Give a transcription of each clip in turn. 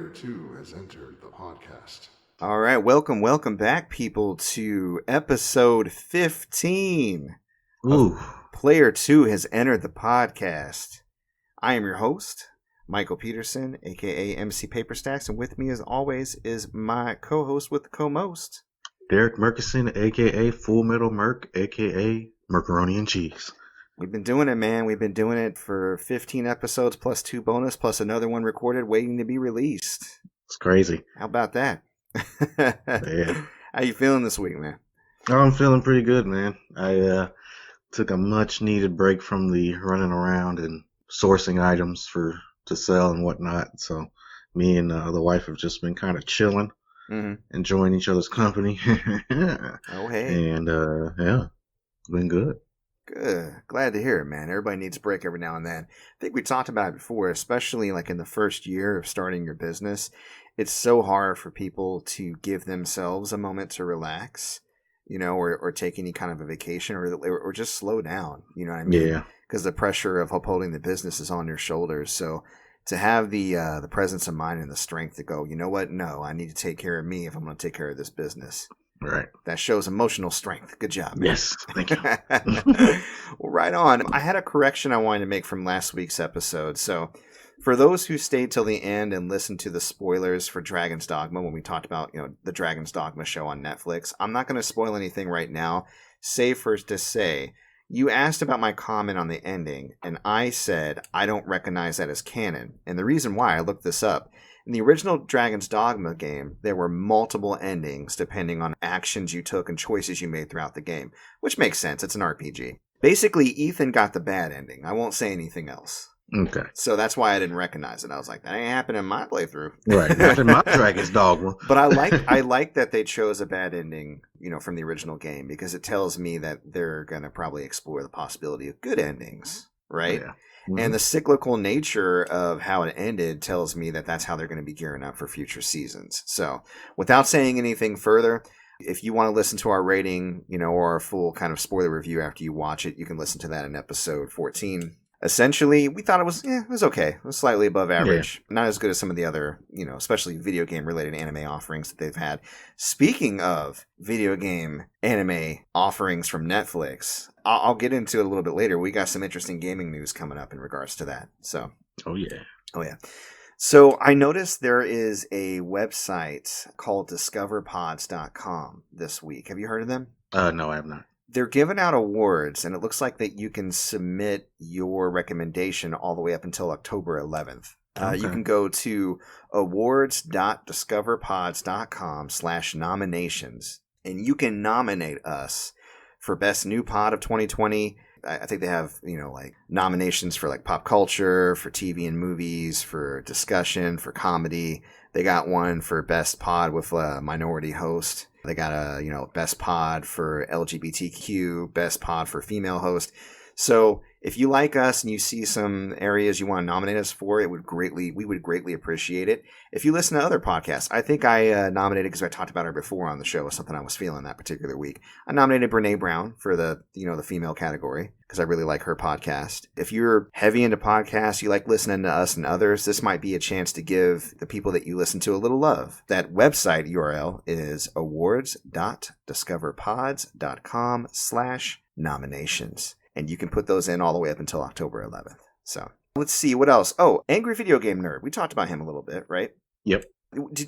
Player 2 has entered the podcast. All right, welcome back, people, to episode 15 Ooh. of Player 2 has entered the podcast. I am your host, Michael Peterson, a.k.a. MC Paperstacks, and with me, as always, is my co-host with the co-most, Derrick Murkison, a.k.a. Full Metal Merc, a.k.a. Macaroni and Cheese. We've been doing it, man. We've been doing it for 15 episodes, plus 2 bonus, plus another one recorded waiting to be released. It's crazy. How about that? Yeah. How you feeling this week, man? Oh, I'm feeling pretty good, man. I took a much-needed break from the running around and sourcing items to sell and whatnot. So me and the wife have just been kind of chilling, enjoying each other's company. Oh, hey. And, yeah, it's been good. Good. Glad to hear it, man. Everybody needs a break every now and then. I think we talked about it before, especially like in the first year of starting your business. It's so hard for people to give themselves a moment to relax, you know, or take any kind of a vacation or just slow down, you know what I mean? Yeah. Because the pressure of upholding the business is on your shoulders. So to have the presence of mind and the strength to go, you know what? No, I need to take care of me if I'm going to take care of this business. Right. That shows emotional strength. Good job, man. Yes. Thank you. Well, right on. I had a correction I wanted to make from last week's episode. So for those who stayed till the end and listened to the spoilers for Dragon's Dogma when we talked about, you know, the Dragon's Dogma show on Netflix, I'm not going to spoil anything right now, save for to say, you asked about my comment on the ending, and I said I don't recognize that as canon. And the reason why, I looked this up. In the original Dragon's Dogma game, there were multiple endings depending on actions you took and choices you made throughout the game, which makes sense. It's an RPG. Basically, Ethan got the bad ending. I won't say anything else. Okay. So that's why I didn't recognize it. I was like, that ain't happening in my playthrough. Right. Not in my Dragon's Dogma. But I like that they chose a bad ending, you know, from the original game, because it tells me that they're going to probably explore the possibility of good endings, right? Yeah. And the cyclical nature of how it ended tells me that that's how they're going to be gearing up for future seasons. So without saying anything further, if you want to listen to our rating, you know, or our full kind of spoiler review after you watch it, you can listen to that in episode 14. Essentially, we thought it was okay. It was slightly above average. Yeah. Not as good as some of the other, you know, especially video game related anime offerings that they've had. Speaking of video game anime offerings from Netflix, I'll get into it a little bit later. We got some interesting gaming news coming up in regards to that. So, Oh, yeah. So I noticed there is a website called discoverpods.com this week. Have you heard of them? No, I have not. They're giving out awards, and it looks like that you can submit your recommendation all the way up until October 11th. Okay. You can go to awards.discoverpods.com/nominations, and you can nominate us for Best New Pod of 2020. I think they have, you know, like nominations for like pop culture, for TV and movies, for discussion, for comedy. They got one for Best Pod with a minority host. They got a, you know, Best Pod for LGBTQ, Best Pod for female host. So if you like us and you see some areas you want to nominate us for, we would greatly appreciate it. If you listen to other podcasts, I think I nominated, because I talked about her before on the show, was something I was feeling that particular week. I nominated Brene Brown for the female category, because I really like her podcast. If you're heavy into podcasts, you like listening to us and others, this might be a chance to give the people that you listen to a little love. That website URL is awards.discoverpods.com/nominations. And you can put those in all the way up until October 11th. So let's see what else. Oh, Angry Video Game Nerd. We talked about him a little bit, right? Yep.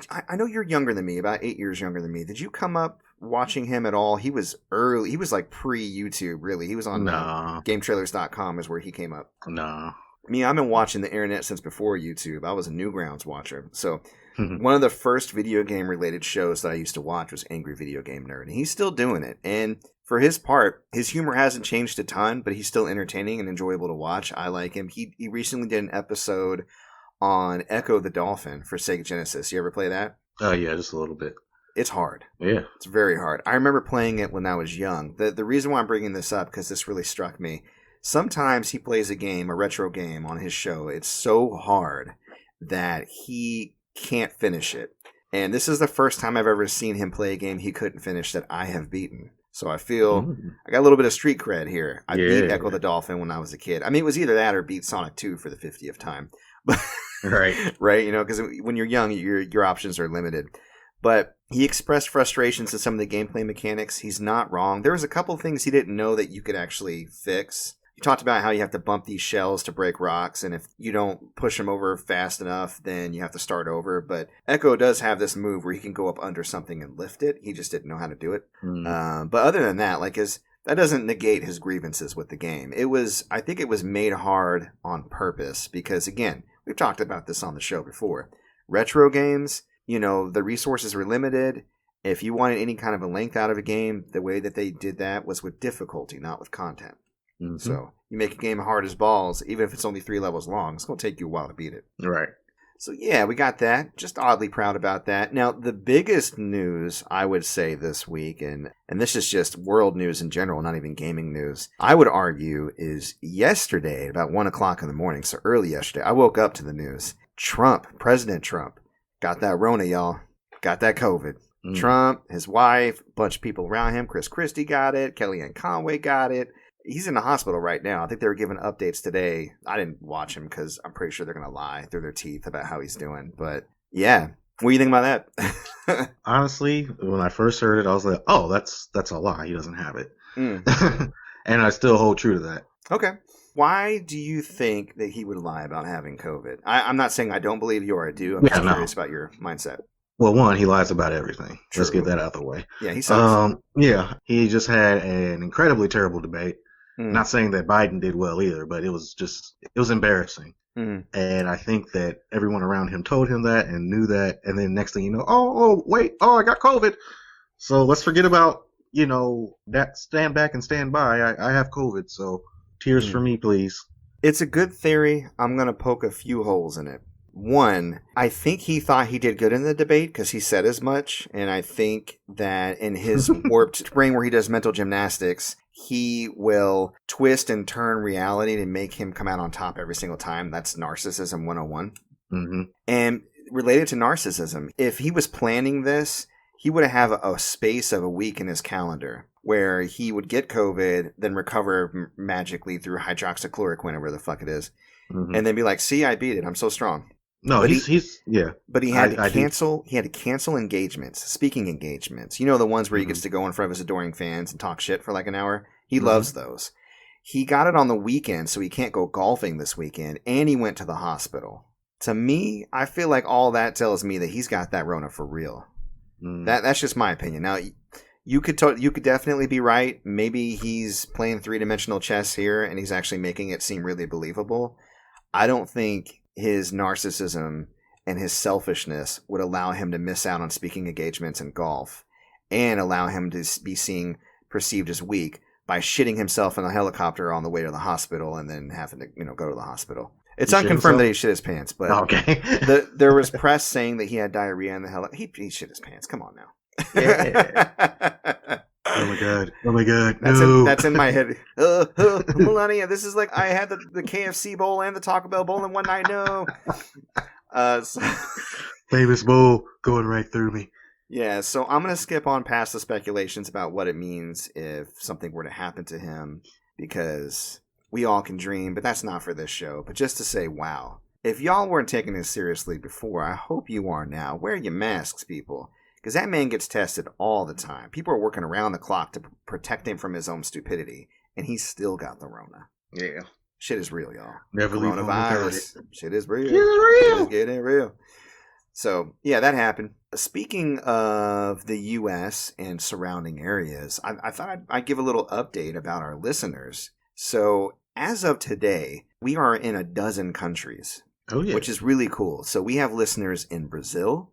I know you're younger than me, about 8 years younger than me. Did you come up watching him at all? He was early. He was like pre-YouTube, really. He was on GameTrailers.com is where he came up. No. Me, I've been watching the internet since before YouTube. I was a Newgrounds watcher. So one of the first video game related shows that I used to watch was Angry Video Game Nerd. And he's still doing it. And for his part, his humor hasn't changed a ton, but he's still entertaining and enjoyable to watch. I like him. He recently did an episode on Echo the Dolphin for Sega Genesis. You ever play that? Oh, yeah, just a little bit. It's hard. Yeah. It's very hard. I remember playing it when I was young. The reason why I'm bringing this up, because this really struck me. Sometimes he plays a retro game on his show. It's so hard that he can't finish it. And this is the first time I've ever seen him play a game he couldn't finish that I have beaten. So I feel I got a little bit of street cred here. I beat Echo the Dolphin when I was a kid. I mean, it was either that or beat Sonic 2 for the 50th time. Right. Right? You know, because when you're young, your options are limited. But he expressed frustrations in some of the gameplay mechanics. He's not wrong. There was a couple things he didn't know that you could actually fix. You talked about how you have to bump these shells to break rocks, and if you don't push them over fast enough, then you have to start over. But Echo does have this move where he can go up under something and lift it. He just didn't know how to do it. But other than that, that doesn't negate his grievances with the game. I think it was made hard on purpose because, again, we've talked about this on the show before. Retro games, the resources were limited. If you wanted any kind of a length out of a game, the way that they did that was with difficulty, not with content. Mm-hmm. So you make a game hard as balls, even if it's only 3 levels long, it's going to take you a while to beat it. Right. So yeah, we got that. Just oddly proud about that. Now, the biggest news I would say this week, and this is just world news in general, not even gaming news, I would argue is yesterday, about 1 o'clock in the morning, so early yesterday, I woke up to the news. President Trump, got that Rona, y'all. Got that COVID. Trump, his wife, a bunch of people around him. Chris Christie got it. Kellyanne Conway got it. He's in the hospital right now. I think they were giving updates today. I didn't watch him because I'm pretty sure they're going to lie through their teeth about how he's doing. But yeah, what do you think about that? Honestly, when I first heard it, I was like, oh, that's a lie. He doesn't have it. And I still hold true to that. Okay. Why do you think that he would lie about having COVID? I'm not saying I don't believe you or I do. I'm just curious about your mindset. Well, one, he lies about everything. True. Let's get that out the way. Yeah, he sucks. Yeah, he just had an incredibly terrible debate. Not saying that Biden did well either, but it was embarrassing. And I think that everyone around him told him that and knew that. And then next thing you know, wait, I got COVID. So let's forget about, that stand back and stand by. I have COVID. So tears for me, please. It's a good theory. I'm going to poke a few holes in it. One, I think he thought he did good in the debate because he said as much. And I think that in his warped brain where he does mental gymnastics, he will twist and turn reality to make him come out on top every single time. That's narcissism 101. Mm-hmm. And related to narcissism, if he was planning this, he would have a space of a week in his calendar where he would get COVID, then recover magically through hydroxychloroquine, whatever the fuck it is, and then be like, see, I beat it. I'm so strong. No, but yeah. But he had to cancel. He had to cancel engagements, speaking engagements. The ones where he gets to go in front of his adoring fans and talk shit for like an hour. He loves those. He got it on the weekend, so he can't go golfing this weekend, and he went to the hospital. To me, I feel like all that tells me that he's got that Rona for real. That's just my opinion. Now, you could definitely be right. Maybe he's playing 3-dimensional chess here, and he's actually making it seem really believable. I don't think his narcissism and his selfishness would allow him to miss out on speaking engagements in golf and allow him to be perceived as weak by shitting himself in a helicopter on the way to the hospital and then having to, go to the hospital. It's unconfirmed that he shit his pants, but okay. There was press saying that he had diarrhea in the helicopter. He shit his pants. Come on now. Yeah. Oh my god. That's in my head. Melania, this is like I had the KFC bowl and the Taco Bell bowl in one night. No. Famous bowl going right through me. Yeah, so I'm going to skip on past the speculations about what it means if something were to happen to him, because we all can dream, but that's not for this show. But just to say, wow. If y'all weren't taking this seriously before, I hope you are now. Wear your masks, people. Because that man gets tested all the time. People are working around the clock to protect him from his own stupidity. And he's still got the Rona. Yeah. Shit is real, y'all. Never leave coronavirus. Shit is real. Shit is real. It's getting real. So, yeah, that happened. Speaking of the U.S. and surrounding areas, I thought I'd give a little update about our listeners. So, as of today, we are in 12 countries. Oh, yeah. Which is really cool. So, we have listeners in Brazil,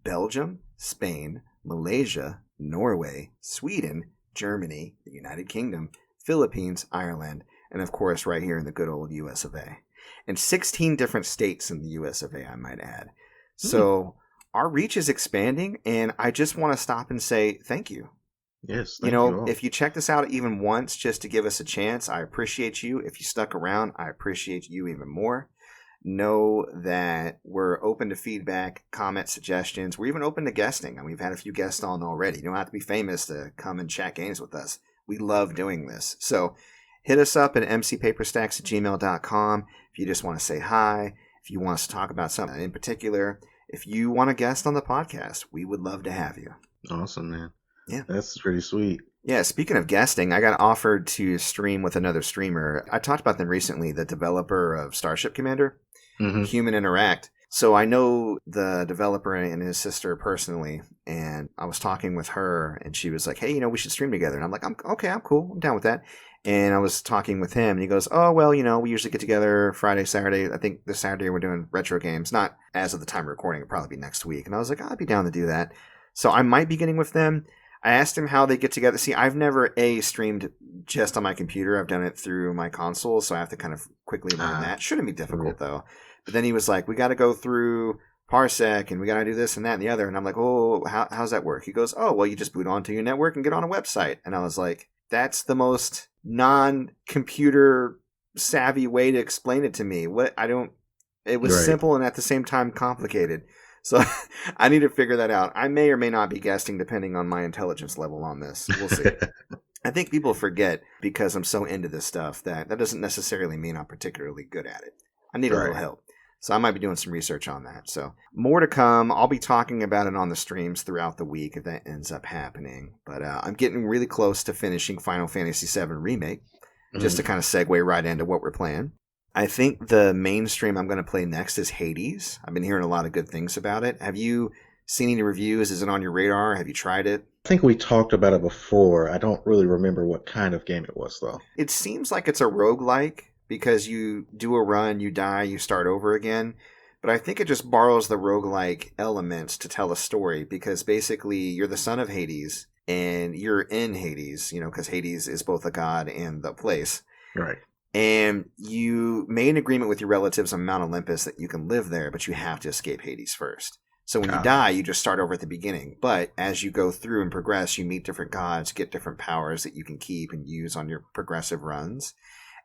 Belgium, Spain, Malaysia, Norway, Sweden, Germany, the United Kingdom, Philippines, Ireland, and of course right here in the good old US of A. And 16 different states in the US of A, I might add. So our reach is expanding, and I just want to stop and say thank you. Yes, thank you all. If you check this out even once just to give us a chance, I appreciate you. If you stuck around, I appreciate you even more. Know that we're open to feedback, comment, suggestions. We're even open to guesting, and we've had a few guests on already. You don't have to be famous to come and chat games with us. We love doing this. So hit us up at mcpaperstacks@gmail.com if you just want to say hi. if you want us to talk about something in particular, if you want a guest on the podcast, we would love to have you. Awesome, man. Yeah. That's pretty sweet. Yeah, speaking of guesting, I got offered to stream with another streamer. I talked about them recently, the developer of Starship Commander, Human Interact. So I know the developer and his sister personally, and I was talking with her, and she was like, hey, we should stream together. And I'm like, I'm cool. I'm down with that. And I was talking with him, and he goes, oh, well, we usually get together Friday, Saturday. I think this Saturday we're doing retro games. Not as of the time of recording. It'll probably be next week. And I was like, I'd be down to do that. So I might be getting with them. I asked him how they get together. See, I've never, streamed just on my computer. I've done it through my console, so I have to kind of quickly learn that. Shouldn't be difficult, though. But then he was like, we got to go through Parsec, and we got to do this and that and the other. And I'm like, oh, how's that work? He goes, oh, well, you just boot onto your network and get on a website. And I was like, that's the most non-computer savvy way to explain it to me. It was simple and at the same time complicated. So I need to figure that out. I may or may not be guesting depending on my intelligence level on this. We'll see. I think people forget because I'm so into this stuff that doesn't necessarily mean I'm particularly good at it. I need a little help. So I might be doing some research on that. So more to come. I'll be talking about it on the streams throughout the week if that ends up happening. But I'm getting really close to finishing Final Fantasy VII Remake, just to kind of segue right into what we're playing. I think the mainstream I'm going to play next is Hades. I've been hearing a lot of good things about it. Have you seen any reviews? Is it on your radar? Have you tried it? I think we talked about it before. I don't really remember what kind of game it was, though. It seems like it's a roguelike because you do a run, you die, you start over again. But I think it just borrows the roguelike elements to tell a story because basically you're the son of Hades and you're in Hades, because Hades is both a god and the place. Right. And you made an agreement with your relatives on Mount Olympus that you can live there, but you have to escape Hades first. So when you die, you just start over at the beginning. But as you go through and progress, you meet different gods, get different powers that you can keep and use on your progressive runs.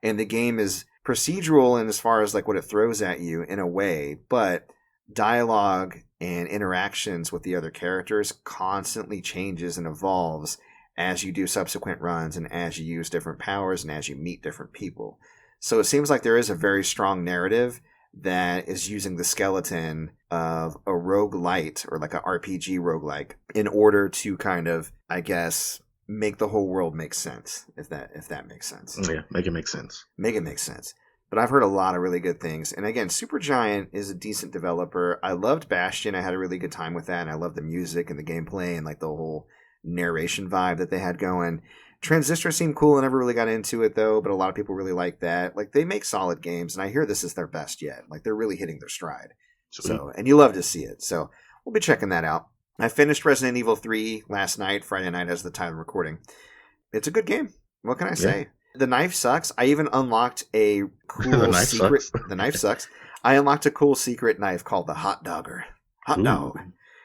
And the game is procedural in as far as like what it throws at you in a way, but dialogue and interactions with the other characters constantly changes and evolves as you do subsequent runs and as you use different powers and as you meet different people. So it seems like there is a very strong narrative that is using the skeleton of a roguelite or like an RPG roguelike in order to kind of, I guess, make the whole world make sense, if that makes sense. Yeah, make it make sense. Make it make sense. But I've heard a lot of really good things. And again, Supergiant is a decent developer. I loved Bastion. I had a really good time with that. And I loved the music and the gameplay and like the whole narration vibe that they had going. Transistor seemed cool. I never really got into it though, but a lot of people really like that. Like they make solid games, and I hear this is their best yet. Like they're really hitting their stride. Sweet. So, and you love to see it. So we'll be checking that out. I finished Resident Evil 3 last night, Friday night as the time of recording. It's a good game. What can I say? Yeah. The knife sucks. I even unlocked a cool secret. The knife sucks. I unlocked a cool secret knife called the Hot Dogger. Hot dog.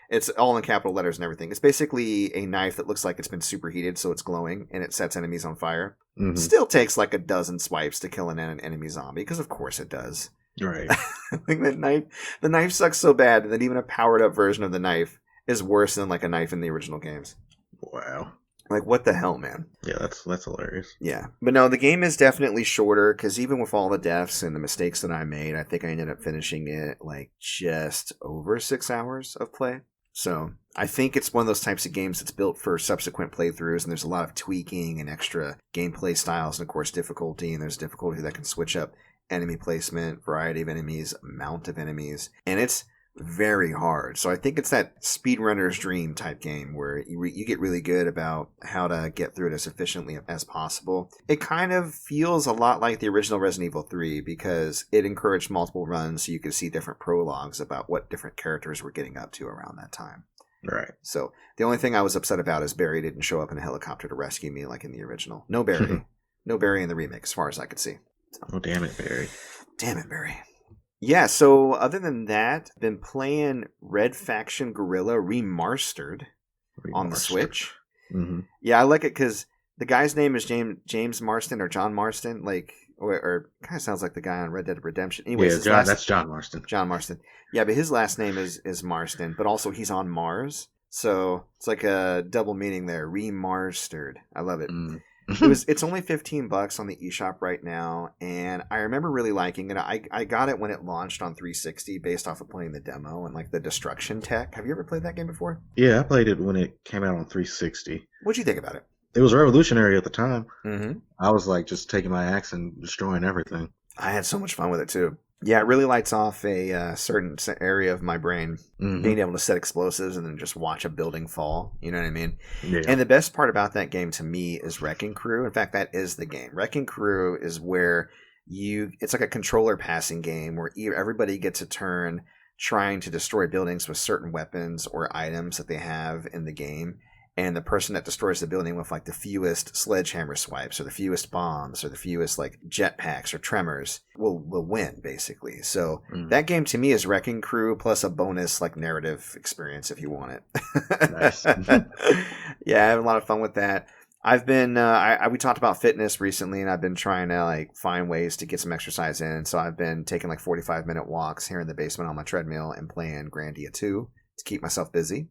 It's all in capital letters and everything. It's basically a knife that looks like it's been superheated, so it's glowing, and it sets enemies on fire. Mm-hmm. Still takes like a dozen swipes to kill an enemy zombie, because of course it does. Right. I think the knife sucks so bad that even a powered up version of the knife is worse than like a knife in the original games. Wow. Like, what the hell, man? Yeah, that's hilarious. Yeah. But no, the game is definitely shorter, because even with all the deaths and the mistakes that I made, I think I ended up finishing it like just over 6 hours of play. So I think it's one of those types of games that's built for subsequent playthroughs, and there's a lot of tweaking and extra gameplay styles, and of course difficulty, and there's difficulty that can switch up enemy placement, variety of enemies, amount of enemies, and it's very hard. So I think it's that speedrunner's dream type game where you get really good about how to get through it as efficiently as possible. It kind of feels a lot like the original Resident Evil 3 because it encouraged multiple runs so you could see different prologues about what different characters were getting up to around that time. Right. So the only thing I was upset about is Barry didn't show up in a helicopter to rescue me like in the original. No Barry. No Barry in the remake as far as I could see. So. Oh, damn it, Barry. Damn it, Barry. Yeah, so other than that, I've been playing Red Faction Guerrilla Re-Mars-tered on the Switch. Mm-hmm. Yeah, I like it because the guy's name is James Marston or John Marston, like, or kind of sounds like the guy on Red Dead Redemption. Anyways, yeah, that's John Marston. John Marston. Yeah, but his last name is Marston, but also he's on Mars. So it's like a double meaning there. Re-Mars-tered. I love it. Mm. It's only $15 on the eShop right now, and I remember really liking it. I got it when it launched on 360 based off of playing the demo and like the destruction tech. Have you ever played that game before? Yeah, I played it when it came out on 360. What'd you think about it? It was revolutionary at the time. Mm-hmm. I was like just taking my axe and destroying everything. I had so much fun with it too. Yeah, it really lights off a certain area of my brain, being able to set explosives and then just watch a building fall. You know what I mean? Yeah. And the best part about that game to me is Wrecking Crew. In fact, that is the game. Wrecking Crew is where it's like a controller passing game where everybody gets a turn trying to destroy buildings with certain weapons or items that they have in the game. And the person that destroys the building with like the fewest sledgehammer swipes or the fewest bombs or the fewest like jetpacks or tremors will win, basically. So that game to me is Wrecking Crew plus a bonus like narrative experience if you want it. Nice. Yeah, I have a lot of fun with that. I've been we talked about fitness recently, and I've been trying to like find ways to get some exercise in. So I've been taking like 45-minute walks here in the basement on my treadmill and playing Grandia 2 to keep myself busy.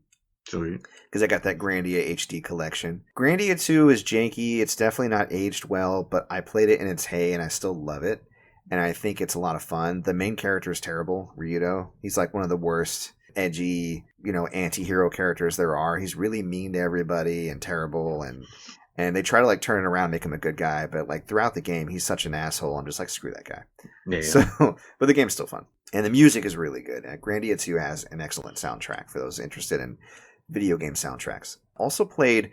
Because I got that Grandia HD collection. Grandia 2 is janky. It's definitely not aged well, but I played it in its hay and I still love it. And I think it's a lot of fun. The main character is terrible, Ryudo. He's like one of the worst edgy, anti-hero characters there are. He's really mean to everybody and terrible, and they try to like turn it around, make him a good guy, but like throughout the game he's such an asshole. I'm just like, screw that guy. Yeah. So, but the game's still fun. And the music is really good. Grandia 2 has an excellent soundtrack for those interested in video game soundtracks. Also played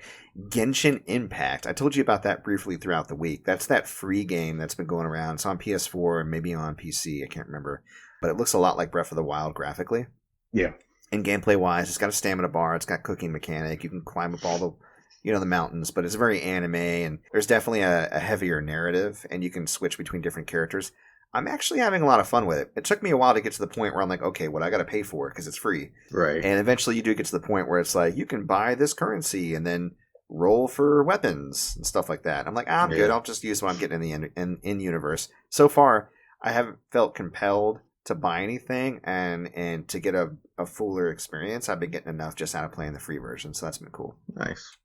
Genshin Impact. I told you about that briefly throughout the week. That's that free game that's been going around. It's on PS4 and maybe on PC. I can't remember. But it looks a lot like Breath of the Wild graphically. Yeah. And gameplay-wise, it's got a stamina bar. It's got cooking mechanic. You can climb up all the mountains. But it's very anime, and there's definitely a heavier narrative, and you can switch between different characters. I'm actually having a lot of fun with it. It took me a while to get to the point where I'm like, okay, what I got to pay for because it's free. Right. And eventually you do get to the point where it's like, you can buy this currency and then roll for weapons and stuff like that. I'm like, I'm good. I'll just use what I'm getting in universe. So far, I haven't felt compelled to buy anything and to get a fuller experience. I've been getting enough just out of playing the free version. So that's been cool. Nice.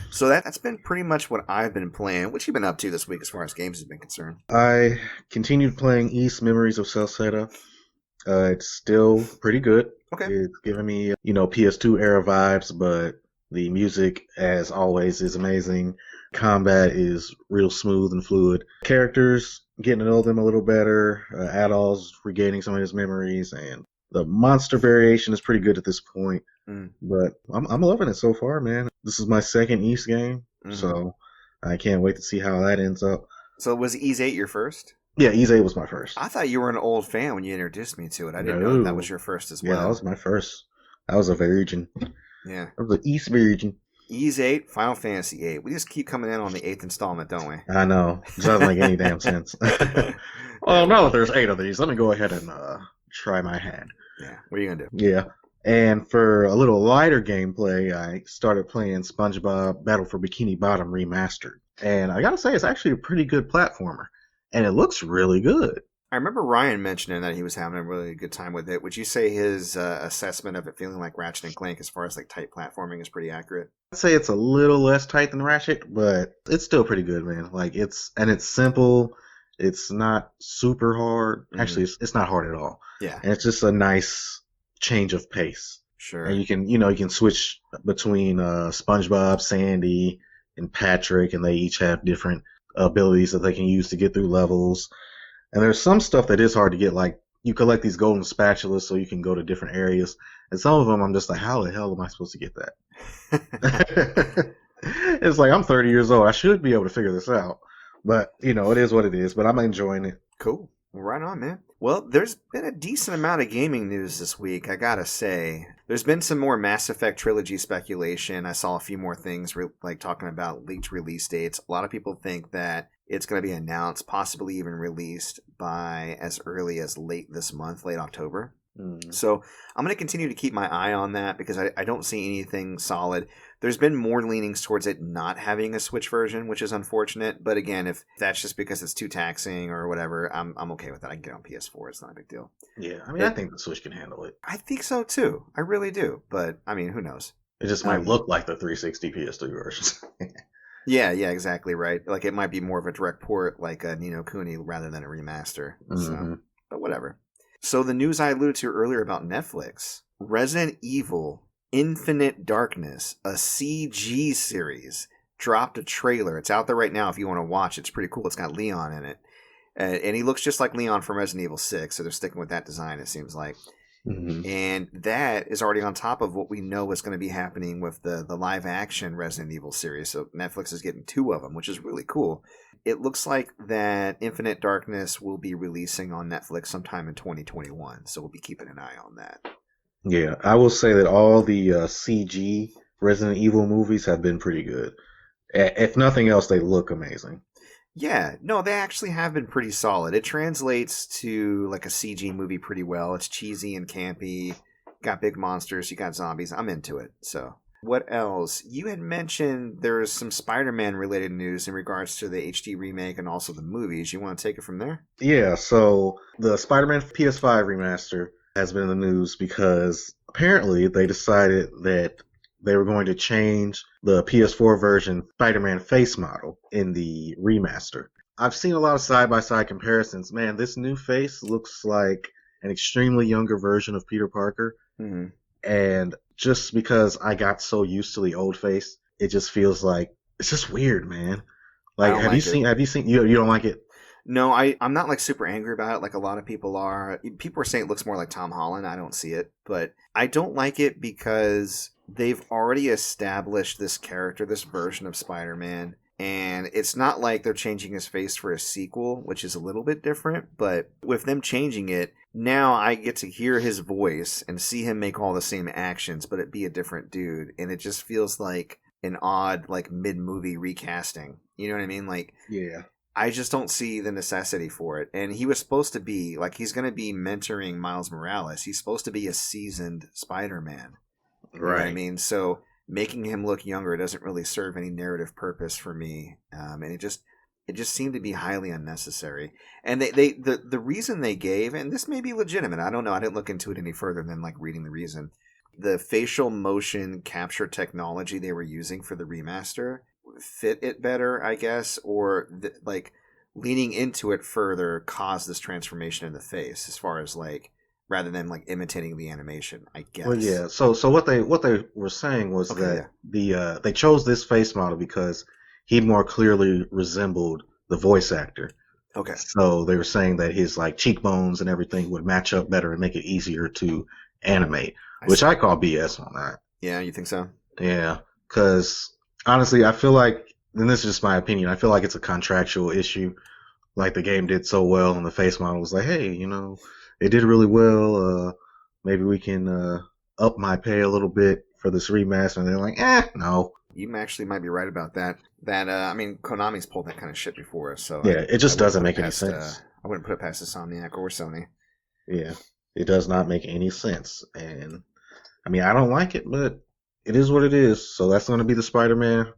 So that's been pretty much what I've been playing. What you been up to this week as far as games has been concerned? I continued playing East Memories of Celceta. It's still pretty good. Okay. It's giving me, PS2 era vibes, but the music, as always, is amazing. Combat is real smooth and fluid. Characters, getting to know them a little better. Adol's regaining some of his memories, and the monster variation is pretty good at this point. But I'm loving it so far, man. This is my second East game, so I can't wait to see how that ends up. So was Ease 8 your first? Yeah, Ease 8 was my first. I thought you were an old fan when you introduced me to it. I didn't know that was your first as well. Yeah, that was my first. I was a virgin. Yeah. I was an East virgin. Ease 8, Final Fantasy 8. We just keep coming in on the 8th installment, don't we? I know. It doesn't make any damn sense. Well, now that there's 8 of these, let me go ahead and try my hand. Yeah. What are you going to do? Yeah. And for a little lighter gameplay, I started playing SpongeBob Battle for Bikini Bottom Remastered. And I gotta say, it's actually a pretty good platformer. And it looks really good. I remember Ryan mentioning that he was having a really good time with it. Would you say his assessment of it feeling like Ratchet and Clank as far as like tight platforming is pretty accurate? I'd say it's a little less tight than Ratchet, but it's still pretty good, man. Like it's simple. It's not super hard. Actually, it's not hard at all. Yeah. And it's just a nice change of pace. Sure. And you can switch between SpongeBob, Sandy, and Patrick, and they each have different abilities that they can use to get through levels. And there's some stuff that is hard to get, like you collect these golden spatulas so you can go to different areas. And some of them I'm just like, how the hell am I supposed to get that? It's like, I'm 30 years old. I should be able to figure this out. But, it is what it is. But I'm enjoying it. Cool. Well, right on, man. Well, there's been a decent amount of gaming news this week, I gotta say. There's been some more Mass Effect Trilogy speculation. I saw a few more things like talking about leaked release dates. A lot of people think that it's going to be announced, possibly even released by as early as late this month, late October. So I'm going to continue to keep my eye on that because I don't see anything solid. There's been more leanings towards it not having a Switch version, which is unfortunate. But again, if that's just because it's too taxing or whatever, I'm okay with that. I can get on PS4. It's not a big deal. Yeah, I mean, I think the Switch can handle it. I think so too. I really do. But I mean, who knows? It just might look like the 360 PS3 versions. Yeah, yeah, exactly right. Like it might be more of a direct port, like a Nino Kuni, rather than a remaster. Hmm. So, but whatever. So the news I alluded to earlier about Netflix, Resident Evil Infinite Darkness, a CG series, dropped a trailer. It's out there right now if you want to watch. It's pretty cool. It's got Leon in it. And he looks just like Leon from Resident Evil 6, so they're sticking with that design, it seems like. Hmm. And that is already on top of what we know is going to be happening with the live action Resident Evil series. So Netflix is getting two of them, which is really cool. It looks like that Infinite Darkness will be releasing on Netflix sometime in 2021. So we'll be keeping an eye on that. Yeah, I will say that all the CG Resident Evil movies have been pretty good. If nothing else, they look amazing. Yeah, no, they actually have been pretty solid. It translates to like a CG movie pretty well. It's cheesy and campy. Got big monsters, you got zombies. I'm into it. So, what else? You had mentioned there's some Spider-Man related news in regards to the HD remake and also the movies. You want to take it from there? Yeah, so the Spider-Man PS5 remaster has been in the news because apparently they decided that they were going to change the PS4 version Spider-Man face model in the remaster. I've seen a lot of side-by-side comparisons. Man, this new face looks like an extremely younger version of Peter Parker. Mm-hmm. And just because I got so used to the old face, it just feels like it's just weird, man. Like, have you seen you don't like it? No, I'm not like super angry about it like a lot of people are. People are saying it looks more like Tom Holland. I don't see it, but I don't like it because they've already established this character, this version of Spider-Man, and it's not like they're changing his face for a sequel, which is a little bit different, but with them changing it, now I get to hear his voice and see him make all the same actions, but it be a different dude, and it just feels like an odd, like, mid-movie recasting. You know what I mean? Like, Yeah. I just don't see the necessity for it. And he was supposed to be, like, he's going to be mentoring Miles Morales. He's supposed to be a seasoned Spider-Man. You know what I mean? So making him look younger doesn't really serve any narrative purpose for me. And it just seemed to be highly unnecessary. And the reason they gave, and this may be legitimate, I don't know, I didn't look into it any further than like reading the reason. The facial motion capture technology they were using for the remaster fit it better, I guess, or like leaning into it further caused this transformation in the face, as far as like rather than like imitating the animation, I guess. Well, yeah. So what they were saying was that they chose this face model because he more clearly resembled the voice actor. Okay. So they were saying that his like cheekbones and everything would match up better and make it easier to animate, which I call BS on that. Yeah, you think so? Yeah, because honestly, I feel like, and this is just my opinion, I feel like it's a contractual issue. Like the game did so well, and the face model was like, hey, it did really well. Maybe we can up my pay a little bit for this remaster. And they're like, no. You actually might be right about that. I mean, Konami's pulled that kind of shit before us, so yeah, it just doesn't make any sense. I wouldn't put it past Insomniac or Sony. Yeah, it does not make any sense, and I mean, I don't like it, but it is what it is. So that's going to be the Spider-Man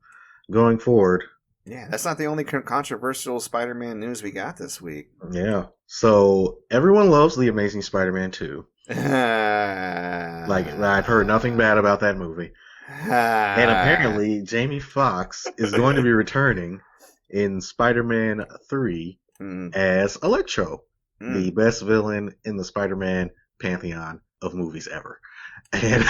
going forward. Yeah, that's not the only controversial Spider-Man news we got this week. Yeah. So everyone loves The Amazing Spider-Man 2. Like, I've heard nothing bad about that movie. And apparently, Jamie Foxx is going to be returning in Spider-Man 3 as Electro, the best villain in the Spider-Man pantheon of movies ever. And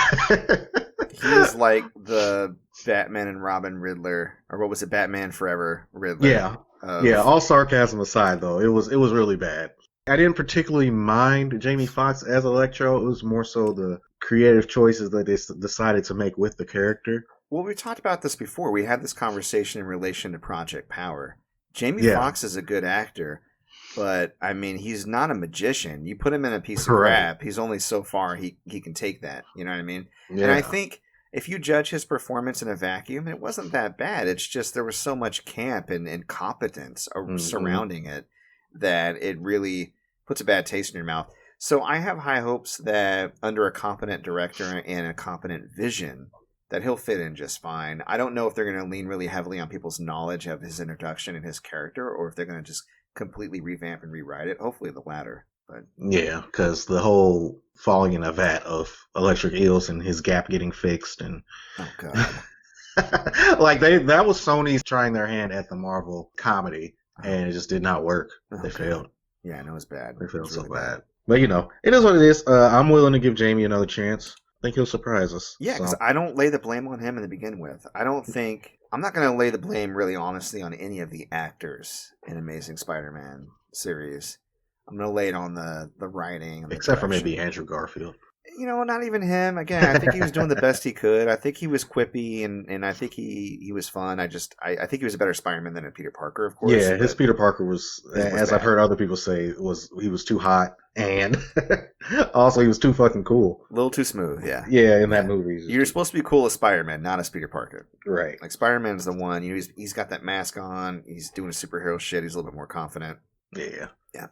he's like the Batman and Robin Riddler, or what was it, Batman Forever Riddler? Yeah, yeah. All sarcasm aside, though, it was really bad. I didn't particularly mind Jamie Foxx as Electro. It was more so the creative choices that they decided to make with the character. Well, we talked about this before. We had this conversation in relation to Project Power. Jamie Foxx is a good actor, but I mean, he's not a magician. You put him in a piece of crap, he's only so far he can take that. You know what I mean? Yeah. And I think if you judge his performance in a vacuum, it wasn't that bad. It's just there was so much camp and incompetence surrounding it that it really puts a bad taste in your mouth. So I have high hopes that under a competent director and a competent vision, that he'll fit in just fine. I don't know if they're going to lean really heavily on people's knowledge of his introduction and his character, or if they're going to just completely revamp and rewrite it. Hopefully the latter. But yeah, because the whole falling in a vat of electric eels and his gap getting fixed and oh god. Like that was Sony's trying their hand at the Marvel comedy, and it just did not work. They failed. Yeah, I know it's bad. They failed It's so really bad. But it is what it is. I'm willing to give Jamie another chance. I think he'll surprise us. Yeah, because I don't lay the blame on him to begin with. I'm not going to lay the blame really honestly on any of the actors in Amazing Spider-Man series. I'm going to lay it on the writing. And except for maybe Andrew Garfield. Not even him. Again, I think he was doing the best he could. I think he was quippy and I think he was fun. I think he was a better Spider-Man than a Peter Parker, of course. Yeah, his Peter Parker was as I've heard other people say, he was too hot, and also he was too fucking cool. A little too smooth, yeah. Yeah, in that movie. You're supposed to be cool as Spider-Man, not as Peter Parker. Right. Like Spider-Man's the one, he's got that mask on, he's doing superhero shit, he's a little bit more confident. Yeah. Yeah.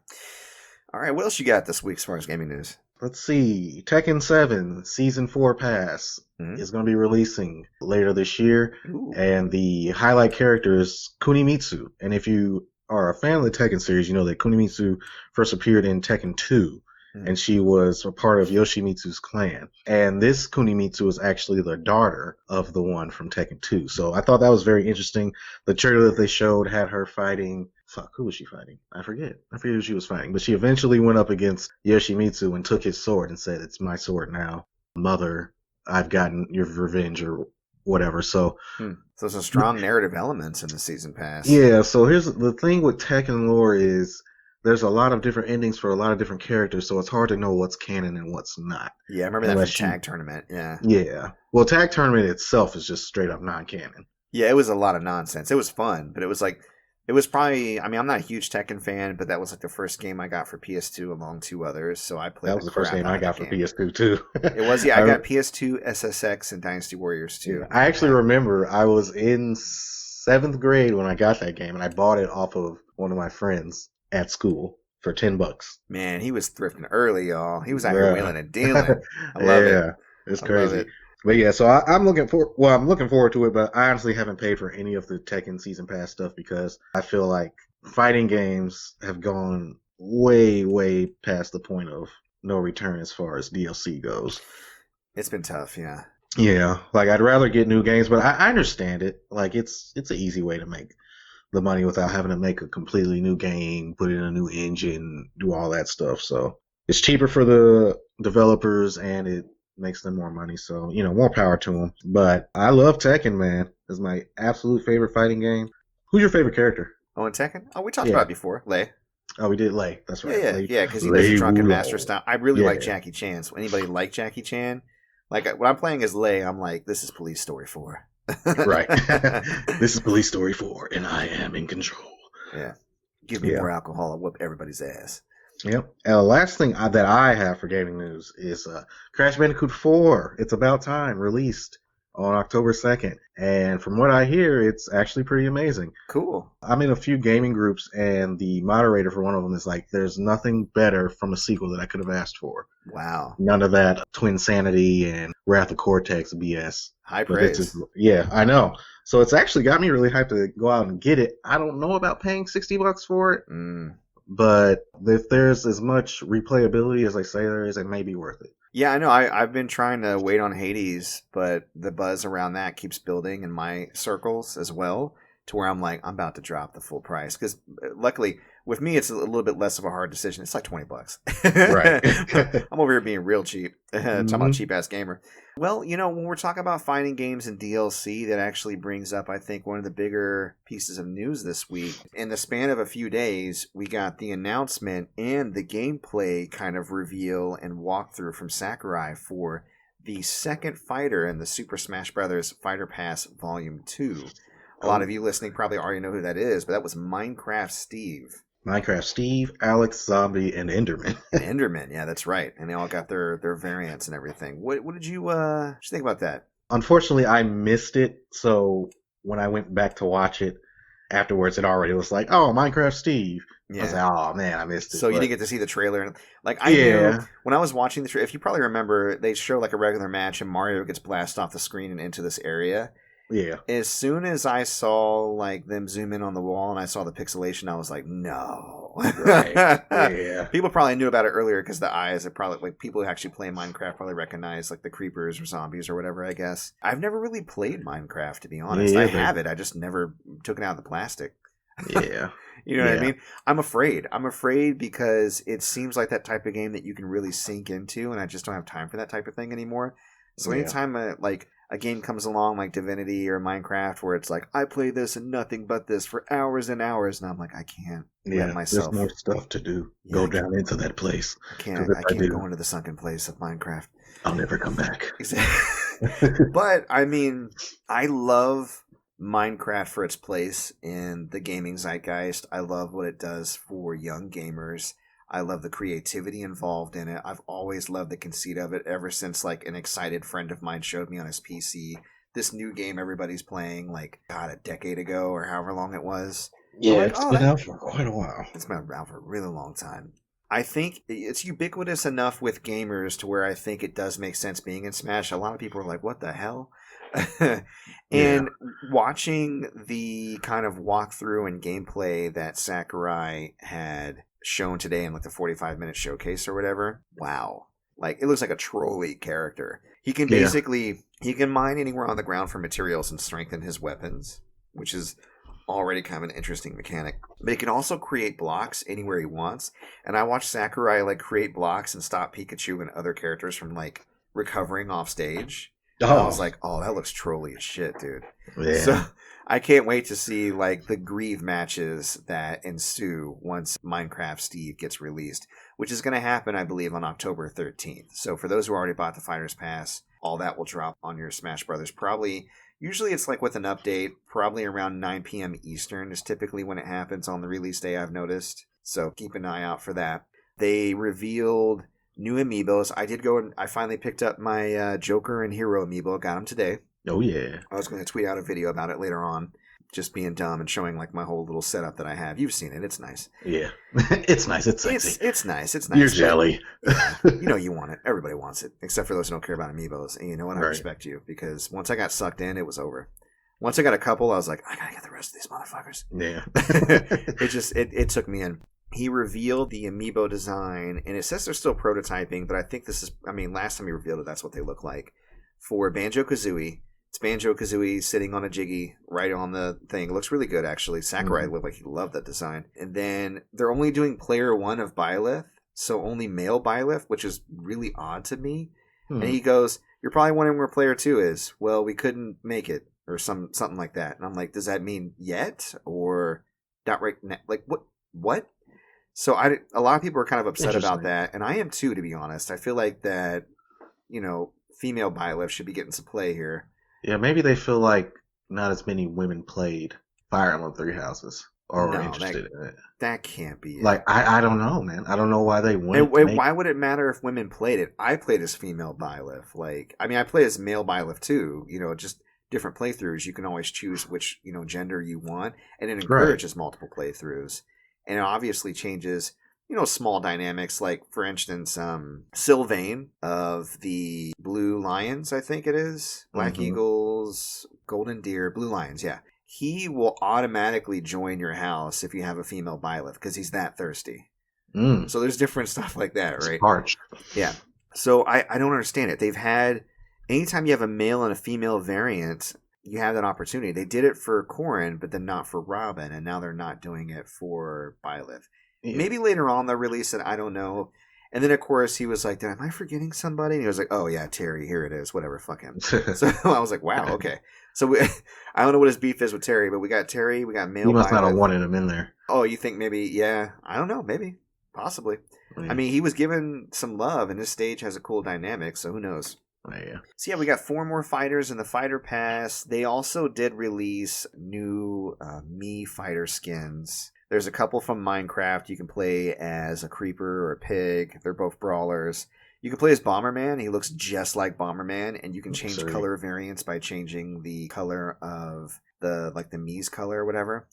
All right, what else you got this week as far as gaming news? Let's see. Tekken 7 Season 4 Pass is going to be releasing later this year. Ooh. And the highlight character is Kunimitsu. And if you are a fan of the Tekken series, you know that Kunimitsu first appeared in Tekken 2. And she was a part of Yoshimitsu's clan. And this Kunimitsu is actually the daughter of the one from Tekken 2. So I thought that was very interesting. The trailer that they showed had her fighting... Fuck, who was she fighting? I forget who she was fighting. But she eventually went up against Yoshimitsu and took his sword and said, "It's my sword now. Mother, I've gotten your revenge," or whatever. So there's some strong narrative elements in the season pass. Yeah, so here's the thing with Tekken lore is there's a lot of different endings for a lot of different characters, so it's hard to know what's canon and what's not. Yeah, I remember that from Tag Tournament, yeah. Yeah. Well, Tag Tournament itself is just straight up non-canon. Yeah, it was a lot of nonsense. It was fun, but it was probably, I'm not a huge Tekken fan, but that was like the first game I got for PS2 among two others, so I played. That was the first game I got for PS2 too. It was, yeah, I got PS2, SSX, and Dynasty Warriors 2. I actually remember I was in 7th grade when I got that game, and I bought it off of one of my friends at school for $10. Man, he was thrifting early, y'all. He was out here wheeling and dealing. I love it. Yeah, it's crazy. But yeah, so I'm looking forward to it, but I honestly haven't paid for any of the Tekken Season Pass stuff because I feel like fighting games have gone way, way past the point of no return as far as DLC goes. It's been tough, yeah. Yeah, like I'd rather get new games, but I understand it. Like it's an easy way to make the money without having to make a completely new game, put in a new engine, do all that stuff. So it's cheaper for the developers and it makes them more money. So, more power to them. But I love Tekken, man. It's my absolute favorite fighting game. Who's your favorite character? Oh, in Tekken? Oh, we talked about it before. Lei. Oh, we did Lei. That's right. Yeah, because he was a drunken master style. I really like Jackie Chan. So anybody like Jackie Chan? Like when I'm playing as Lei, I'm like, this is Police Story 4. Right. This is Police Story 4, and I am in control. Yeah. Give me more alcohol, I'll whoop everybody's ass. Yep. And the last thing that I have for gaming news is Crash Bandicoot 4. It's about time, released on October 2nd. And from what I hear, it's actually pretty amazing. Cool. I'm in a few gaming groups, and the moderator for one of them is like, there's nothing better from a sequel that I could have asked for. Wow. None of that Twin Sanity and Wrath of Cortex BS. High praise. Yeah, I know. So it's actually got me really hyped to go out and get it. I don't know about paying $60 for it. But if there's as much replayability as they say there is, it may be worth it. Yeah, I know. I've been trying to wait on Hades, but the buzz around that keeps building in my circles as well, to where I'm like, I'm about to drop the full price. Because luckily, with me, it's a little bit less of a hard decision. It's like $20. Right. I'm over here being real cheap. Talking about cheap-ass gamer. Well, when we're talking about fighting games and DLC, that actually brings up, I think, one of the bigger pieces of news this week. In the span of a few days, we got the announcement and the gameplay kind of reveal and walkthrough from Sakurai for the second fighter in the Super Smash Bros. Fighter Pass Volume 2. A lot of you listening probably already know who that is, but that was Minecraft Steve. Minecraft Steve, Alex, Zombie, and Enderman. Enderman, yeah, that's right. And they all got their variants and everything. What did you think about that? Unfortunately, I missed it. So when I went back to watch it afterwards, it already was like, oh, Minecraft Steve. Yeah. I was like, oh, man, I missed it. So you didn't get to see the trailer. Like, I knew when I was watching the trailer, if you probably remember, they show like a regular match and Mario gets blasted off the screen and into this area. Yeah. As soon as I saw like them zoom in on the wall and I saw the pixelation, I was like, no. Right. Yeah. People probably knew about it earlier because the eyes are probably like people who actually play Minecraft probably recognize like the creepers or zombies or whatever, I guess. I've never really played Minecraft, to be honest. Yeah, I have it. I just never took it out of the plastic. Yeah. You know what I Yeah. mean? I'm afraid. I'm afraid because it seems like that type of game that you can really sink into, and I just don't have time for that type of thing anymore. So Yeah. anytime a game comes along like Divinity or Minecraft where it's like, I play this and nothing but this for hours and hours, and I'm like, I can't let myself. There's more stuff to do. Yeah, Go down into that place. I can't go into the sunken place of Minecraft. I'll never come back. But, I mean, I love Minecraft for its place in the gaming zeitgeist. I love what it does for young gamers. I love the creativity involved in it. I've always loved the conceit of it ever since like an excited friend of mine showed me on his PC this new game everybody's playing like God, a decade ago or however long it was. Yeah, like, it's been out for quite a while. It's been out for a really long time. I think it's ubiquitous enough with gamers to where I think it does make sense being in Smash. A lot of people are like, what the hell? And watching the kind of walkthrough and gameplay that Sakurai had shown today in like the 45-minute showcase or whatever, wow. Like, it looks like a trolley character. He can basically, he can mine anywhere on the ground for materials and strengthen his weapons, which is already kind of an interesting mechanic. But he can also create blocks anywhere he wants. And I watched Sakurai like create blocks and stop Pikachu and other characters from like recovering off stage. And I was like, oh, that looks trolly as shit, dude. Yeah. So I can't wait to see like the Grieve matches that ensue once Minecraft Steve gets released, which is going to happen, I believe, on October 13th. So for those who already bought the Fighter's Pass, all that will drop on your Smash Brothers. Probably, usually it's like with an update, probably around 9 p.m. Eastern is typically when it happens on the release day, I've noticed. So keep an eye out for that. They revealed new amiibos. I did go and I finally picked up my Joker and Hero amiibo. Got them today. Oh, yeah. I was going to tweet out a video about it later on, just being dumb and showing like my whole little setup that I have. You've seen it. It's nice. Yeah. It's nice. It's sexy. It's nice. It's nice. You're jelly. You know you want it. Everybody wants it, except for those who don't care about amiibos. And you know what? I respect you because once I got sucked in, it was over. Once I got a couple, I was like, I got to get the rest of these motherfuckers. Yeah. It took me in. He revealed the amiibo design, and it says they're still prototyping, but I think this is, I mean, last time he revealed it, that's what they look like. For Banjo-Kazooie, it's Banjo-Kazooie sitting on a Jiggy right on the thing. It looks really good, actually. Sakurai looked like he loved that design. And then they're only doing player 1 of Byleth, so only male Byleth, which is really odd to me. And he goes, you're probably wondering where player 2 is. Well, we couldn't make it, or something like that. And I'm like, does that mean yet? Or not right now? Like, what? So a lot of people are kind of upset about that, and I am too, to be honest. I feel like that, you know, female Byleth should be getting some play here. Yeah, maybe they feel like not as many women played Fire Emblem Three Houses or were interested in it. That can't be it. Like, I don't know, man. I don't know why they wouldn't. Why would it matter if women played it? I played as female Byleth. Like, I mean, I play as male Byleth too. You know, just different playthroughs. You can always choose which, you know, gender you want, and it encourages multiple playthroughs. And it obviously changes, you know, small dynamics. Like, for instance, Sylvain of the Blue Lions, I think it is. Black Eagles, Golden Deer, Blue Lions, yeah. He will automatically join your house if you have a female Byleth because he's that thirsty. So there's different stuff like that, right? Parched. Yeah. So I don't understand it. They've had, anytime you have a male and a female variant, you have that opportunity. They did it for Corrin, but then not for Robin, and now they're not doing it for Byleth. Yeah. Maybe later on they'll release it, I don't know. And then, of course, he was like, am I forgetting somebody? And he was like, oh, yeah, Terry, here it is, whatever, fuck him. So I was like, wow, okay. So I don't know what his beef is with Terry, but we got Terry, we got male Byleth. He must not have wanted him in there. Oh, you think maybe, yeah, I don't know, maybe, possibly. Yeah. I mean, he was given some love, and this stage has a cool dynamic, so who knows? Yeah. So yeah, we got 4 more fighters in the Fighter Pass. They also did release new Mii fighter skins. There's a couple from Minecraft. You can play as a creeper or a pig. They're both brawlers. You can play as Bomberman. He looks just like Bomberman, and you can change color variants by changing the color of the Mii's color or whatever.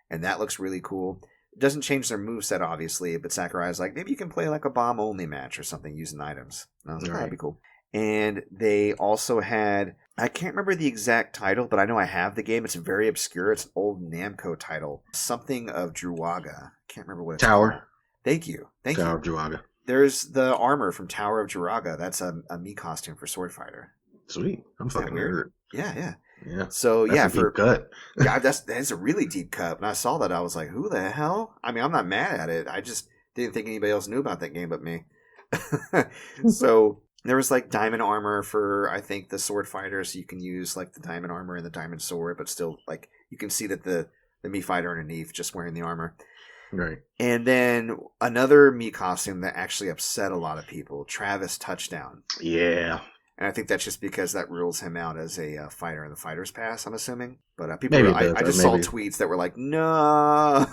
And that looks really cool. It doesn't change their moveset, obviously, but Sakurai's like, maybe you can play like a bomb-only match or something using items. And I was like, that'd be cool. And they also had, I can't remember the exact title, but I know I have the game. It's very obscure. It's an old Namco title. Something of Druaga. Can't remember what it's called. Thank you. Tower of Druaga. There's the armor from Tower of Druaga. That's a me costume for Sword Fighter. Sweet. I'm fucking weird. Yeah. Yeah. So that's a deep cut. Yeah, that's a really deep cut. When I saw that, I was like, who the hell? I mean, I'm not mad at it. I just didn't think anybody else knew about that game but me. So there was like diamond armor for, I think, the sword fighters. So you can use like the diamond armor and the diamond sword, but still like you can see that the Mii fighter underneath just wearing the armor. Right. And then another Mii costume that actually upset a lot of people, Travis Touchdown. Yeah. And I think that's just because that rules him out as a fighter in the Fighter's Pass, I'm assuming. But people, I just saw tweets that were like, no.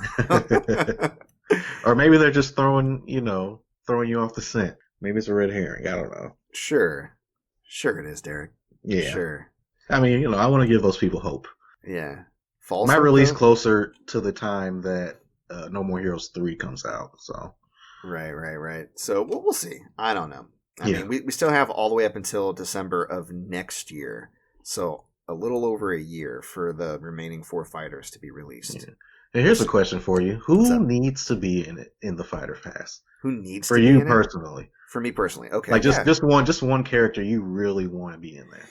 Or maybe they're just throwing you off the scent. Maybe it's a red herring. I don't know. Sure it is, Derrick. Yeah. Sure. I mean, I want to give those people hope. Yeah. False might hope, release though? Closer to the time that No More Heroes 3 comes out. So. Right. So we'll see. I don't know. I mean, we still have all the way up until December of next year. So a little over a year for the remaining 4 fighters to be released. Yeah. And here's a question for you. Who needs to be in the Fighter Pass? Who needs for to be you in personally? For me personally. Okay. Like just one character you really want to be in there.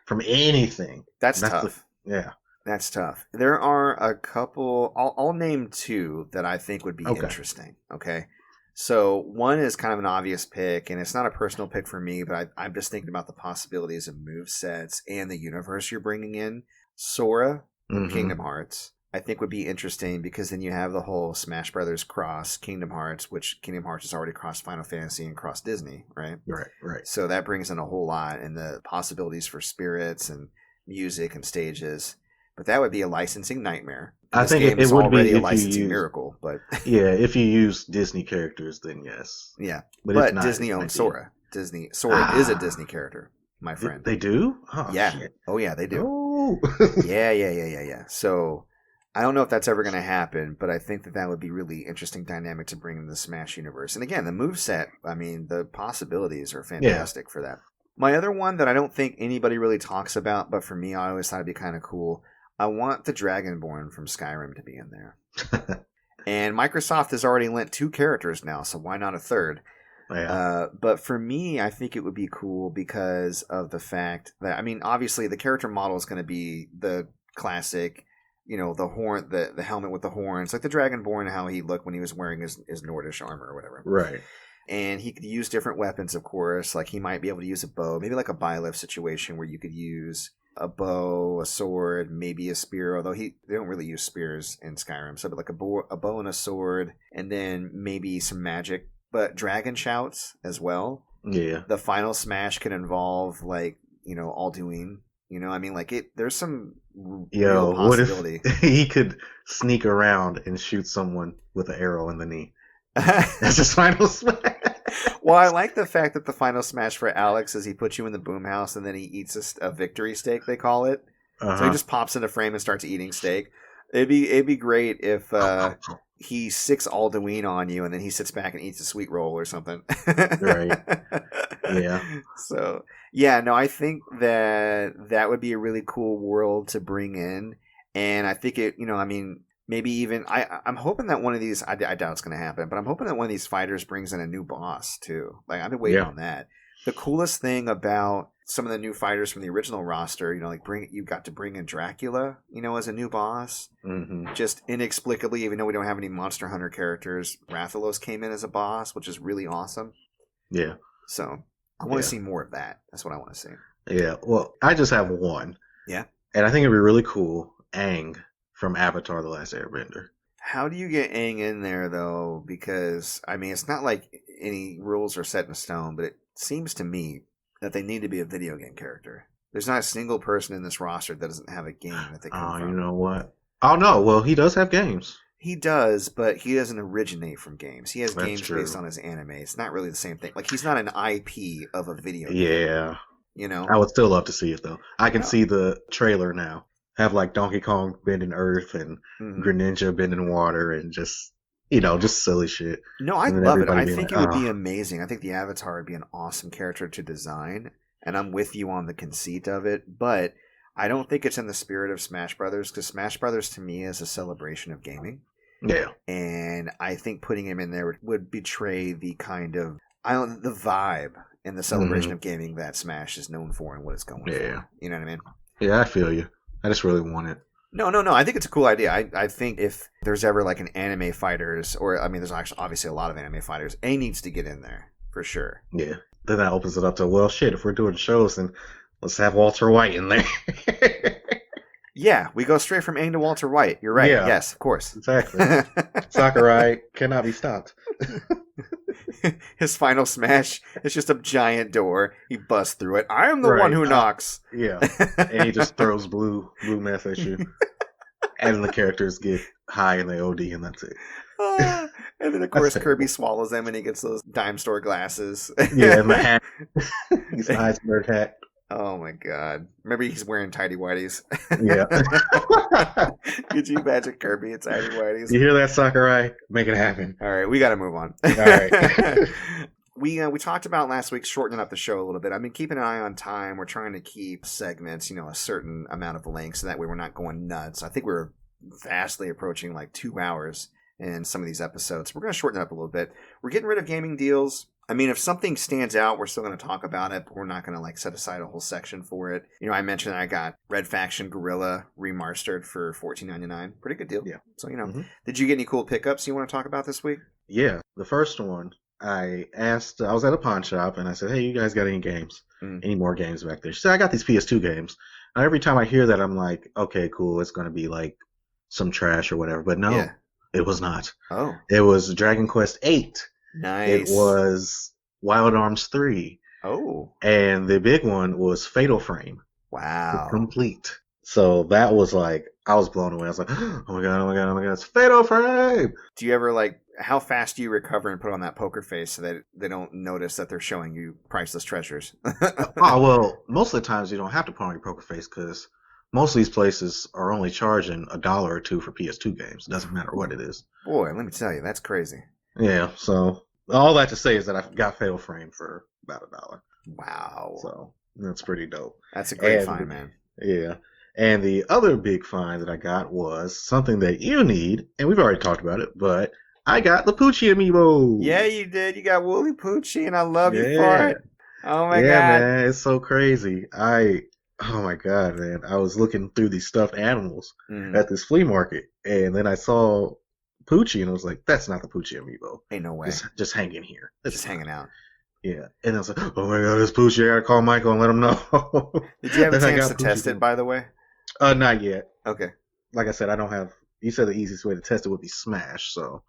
From anything. That's tough. Yeah. That's tough. There are a couple, I'll name 2 that I think would be interesting. Okay. So one is kind of an obvious pick, and it's not a personal pick for me, but I'm just thinking about the possibilities of move sets and the universe you're bringing in. Sora from Kingdom Hearts, I think would be interesting because then you have the whole Smash Brothers cross Kingdom Hearts, which Kingdom Hearts has already crossed Final Fantasy and crossed Disney, right? Right. So that brings in a whole lot, and the possibilities for spirits and music and stages. But that would be a licensing nightmare. I think it would be a licensing miracle, but yeah, if you use Disney characters, then yes. Yeah, but not, Disney owns Sora. Sora is a Disney character, my friend. They do? Oh, yeah. Shit. Oh yeah, they do. Oh. Yeah. So I don't know if that's ever going to happen, but I think that would be really interesting dynamic to bring in the Smash universe. And again, the moveset, I mean, the possibilities are fantastic for that. My other one that I don't think anybody really talks about, but for me, I always thought it'd be kind of cool. I want the Dragonborn from Skyrim to be in there. And Microsoft has already lent 2 characters now, so why not a third? Yeah. But for me, I think it would be cool because of the fact that, I mean, obviously the character model is going to be the classic, the horn, the helmet with the horns, like the Dragonborn, how he looked when he was wearing his Nordish armor or whatever. Right. And he could use different weapons, of course. Like he might be able to use a bow, maybe like a Byleth situation where you could use a bow, a sword, maybe a spear, although they don't really use spears in Skyrim. So like a bow and a sword, and then maybe some magic, but dragon shouts as well. Yeah. The final smash can involve like, Alduin. I mean, like there's some real possibility. What if he could sneak around and shoot someone with an arrow in the knee? That's his final smash. Well, I like the fact that the final smash for Alex is he puts you in the boom house and then he eats a victory steak, they call it. So he just pops into frame and starts eating steak. It'd be great if he sicks Alduin on you and then he sits back and eats a sweet roll or something. Right. Yeah. So, yeah, no, I think that would be a really cool world to bring in. And I think it, maybe even I'm hoping that one of these I doubt it's going to happen, but I'm hoping that one of these fighters brings in a new boss too. Like I've been waiting on that. The coolest thing about some of the new fighters from the original roster, you got to bring in Dracula, as a new boss. Mm-hmm. Just inexplicably, even though we don't have any Monster Hunter characters, Rathalos came in as a boss, which is really awesome. Yeah. So I want to see more of that. That's what I want to see. Yeah. Well, I just have one. Yeah. And I think it'd be really cool. Aang from Avatar: The Last Airbender. How do you get Aang in there, though? Because, I mean, it's not like any rules are set in stone, but it seems to me that they need to be a video game character. There's not a single person in this roster that doesn't have a game that they come from. You know what? Oh, no. Well, he does have games. He does, but he doesn't originate from games. He has That's games true. based on his anime. It's not really the same thing. Like, he's not an IP of a video game. Yeah. I would still love to see it, though. I can see the trailer now. Have like Donkey Kong bending earth and Greninja bending water and just silly shit. No, I love it. I think it would be amazing. I think the Avatar would be an awesome character to design. and I'm with you on the conceit of it, but I don't think it's in the spirit of Smash Brothers, because Smash Brothers to me is a celebration of gaming. Yeah. And I think putting him in there would betray the kind of the vibe and the celebration of gaming that Smash is known for and what it's going for. You know what I mean? Yeah, I feel you. I just really want it. No. I think it's a cool idea. I think if there's ever like an anime fighters, or I mean, there's actually obviously a lot of anime fighters, A needs to get in there for sure. Yeah. Then that opens it up to, well, shit, if we're doing shows, then let's have Walter White in there. Yeah, we go straight from Aang to Walter White. You're right. Yeah. Yes, of course. Exactly. Sakurai cannot be stopped. His final smash is just a giant door. He busts through it. I am the one who knocks. Yeah. And he just throws blue meth at you. And the characters get high in the OD, and that's it. And then, of course, Kirby swallows them and he gets those dime store glasses. Yeah, and the hat. He's an iceberg hat. Oh my god. Remember he's wearing tidy whities. Yeah. Could you imagine Kirby in tidy whities? You hear that, Sakurai? Make it happen. All right, we got to move on. All right. We talked about last week shortening up the show a little bit. I've been keeping an eye on time. We're trying to keep segments, a certain amount of length so that way we're not going nuts. I think we're vastly approaching like 2 hours in some of these episodes. We're going to shorten it up a little bit. We're getting rid of gaming deals. I mean, if something stands out, we're still going to talk about it, but we're not going to like set aside a whole section for it. I mentioned I got Red Faction Guerrilla Re-Mars-tered for $14.99. Pretty good deal. Yeah. So, Did you get any cool pickups you want to talk about this week? Yeah. The first one, I was at a pawn shop and I said, hey, you guys got any games? Any more games back there? She said, I got these PS2 games. And every time I hear that, I'm like, okay, cool. It's going to be like some trash or whatever. But no, it was not. Oh. It was Dragon Quest VIII. Nice. It was Wild Arms 3. Oh. And the big one was Fatal Frame. Wow. Complete. So that was like, I was blown away. I was like, oh my god, it's Fatal Frame! Do you ever how fast do you recover and put on that poker face so that they don't notice that they're showing you priceless treasures? Oh, well, most of the times you don't have to put on your poker face because most of these places are only charging $1 or $2 for PS2 games. It doesn't matter what it is. Boy, let me tell you, that's crazy. Yeah, so all that to say is that I got Fatal Frame for about $1. Wow. So that's pretty dope. That's a great find, man. Yeah. And the other big find that I got was something that you need, and we've already talked about it, but I got the Poochie amiibo. Yeah, you did. You got Wooly Poochie, and I love you for it. Oh my god. Yeah, man, it's so crazy. Oh my god, man. I was looking through these stuffed animals at this flea market, and then I saw Poochie, and I was like, that's not the Poochie amiibo. Ain't no way. Just hanging here. It's just hanging out. Yeah. And I was like, oh my god, it's Poochie. I gotta call Michael and let him know. Did you have a chance to test it, by the way? Not yet. Okay. Like I said, I don't have... You said the easiest way to test it would be Smash, so...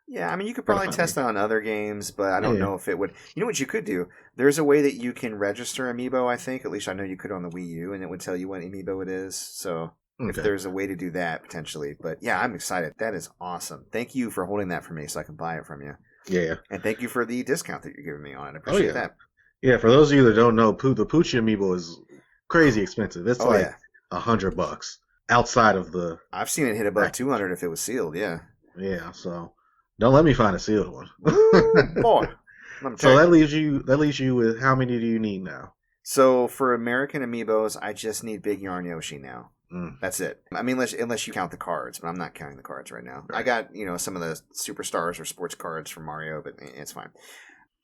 Yeah, I mean, you could probably test it on other games, but I don't know if it would... You know what you could do? There's a way that you can register Amiibo, I think. At least I know you could on the Wii U, and it would tell you what Amiibo it is. So if there's a way to do that, potentially. But yeah, I'm excited. That is awesome. Thank you for holding that for me so I can buy it from you. Yeah. And thank you for the discount that you're giving me on it. I appreciate that. Yeah, for those of you that don't know, the Poochie Amiibo is crazy expensive. It's $100 outside of the... I've seen it hit above $200 if it was sealed, yeah. Yeah, so... Don't let me find a sealed one. Boy. So that leaves you with how many do you need now? So for American Amiibos, I just need Big Yarn Yoshi now. That's it. I mean, unless you count the cards, but I'm not counting the cards right now. Right. I got, some of the superstars or sports cards from Mario, but it's fine.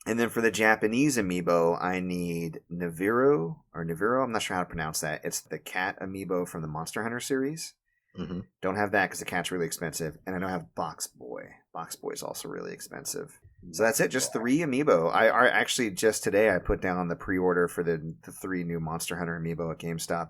And then for the Japanese Amiibo, I need Naviro. I'm not sure how to pronounce that. It's the cat Amiibo from the Monster Hunter series. Mm-hmm. Don't have that because the cat's really expensive. And I don't have Box Boy. Box Boy is also really expensive. So that's it. Just 3 Amiibo. I actually just today I put down the pre-order for the 3 new Monster Hunter Amiibo at GameStop.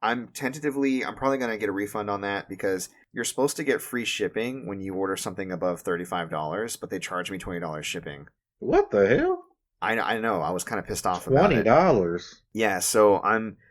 I'm probably going to get a refund on that because you're supposed to get free shipping when you order something above $35, but they charge me $20 shipping. What the hell? I know. I was kind of pissed off about it. $20? Yeah, so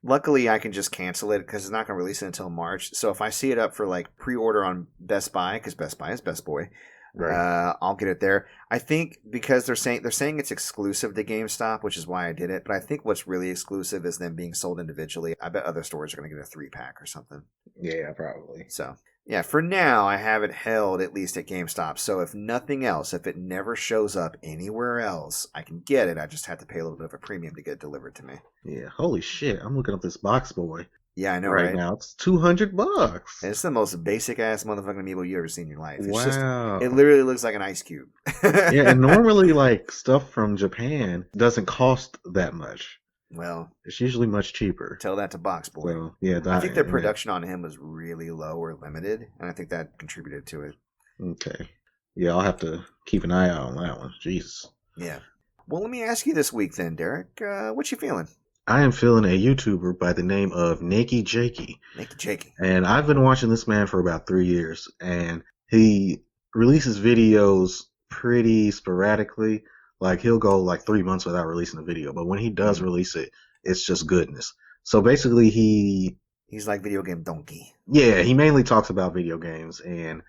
luckily I can just cancel it because it's not going to release it until March. So if I see it up for like pre-order on Best Buy, because Best Buy is Best Boy, right. I'll get it there. I think because they're saying it's exclusive to GameStop, which is why I did it. But I think what's really exclusive is them being sold individually. I bet other stores are going to get a 3-pack or something. Yeah, probably. So Yeah, for now, I have it held at least at GameStop. So if nothing else, if it never shows up anywhere else, I can get it. I just have to pay a little bit of a premium to get it delivered to me. Yeah, holy shit. I'm looking up this Box Boy Yeah, I know, right right? now. It's $200. It's the most basic ass motherfucking amiibo you ever seen in your life. It's Wow. it literally looks like an ice cube. Yeah, and normally like stuff from Japan doesn't cost that much. Well, It's usually much cheaper. tell that to Box Boy. So, yeah, I think their production on him was really low or limited, and I think that contributed to it. Okay. Yeah, I'll have to keep an eye out on that one. Jesus. Yeah. Well, let me ask you this week then, Derek. What you feeling? I am feeling a YouTuber by the name of Nakey Jakey. Nakey Jakey. And I've been watching this man for about 3 years, and he releases videos pretty sporadically. Like, he'll go like 3 months without releasing a video, but when he does release it, it's just goodness. So basically he's like video game donkey. Yeah, he mainly talks about video games, and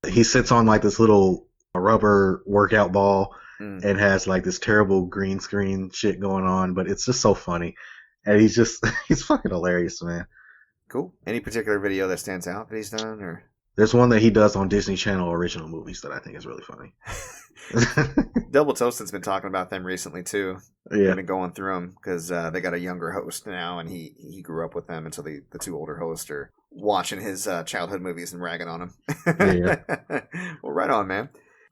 he sits on like this little rubber workout ball and has like this terrible green screen shit going on, but it's just so funny. And he's fucking hilarious, man. Cool. Any particular video that stands out that he's done, or? There's one that he does on Disney Channel original movies that I think is really funny. Double Toasted's been talking about them recently too. Yeah. They've been going through them because they got a younger host now, and he grew up with them, and so the two older hosts are watching his childhood movies and ragging on him. Yeah. Well, right on, man.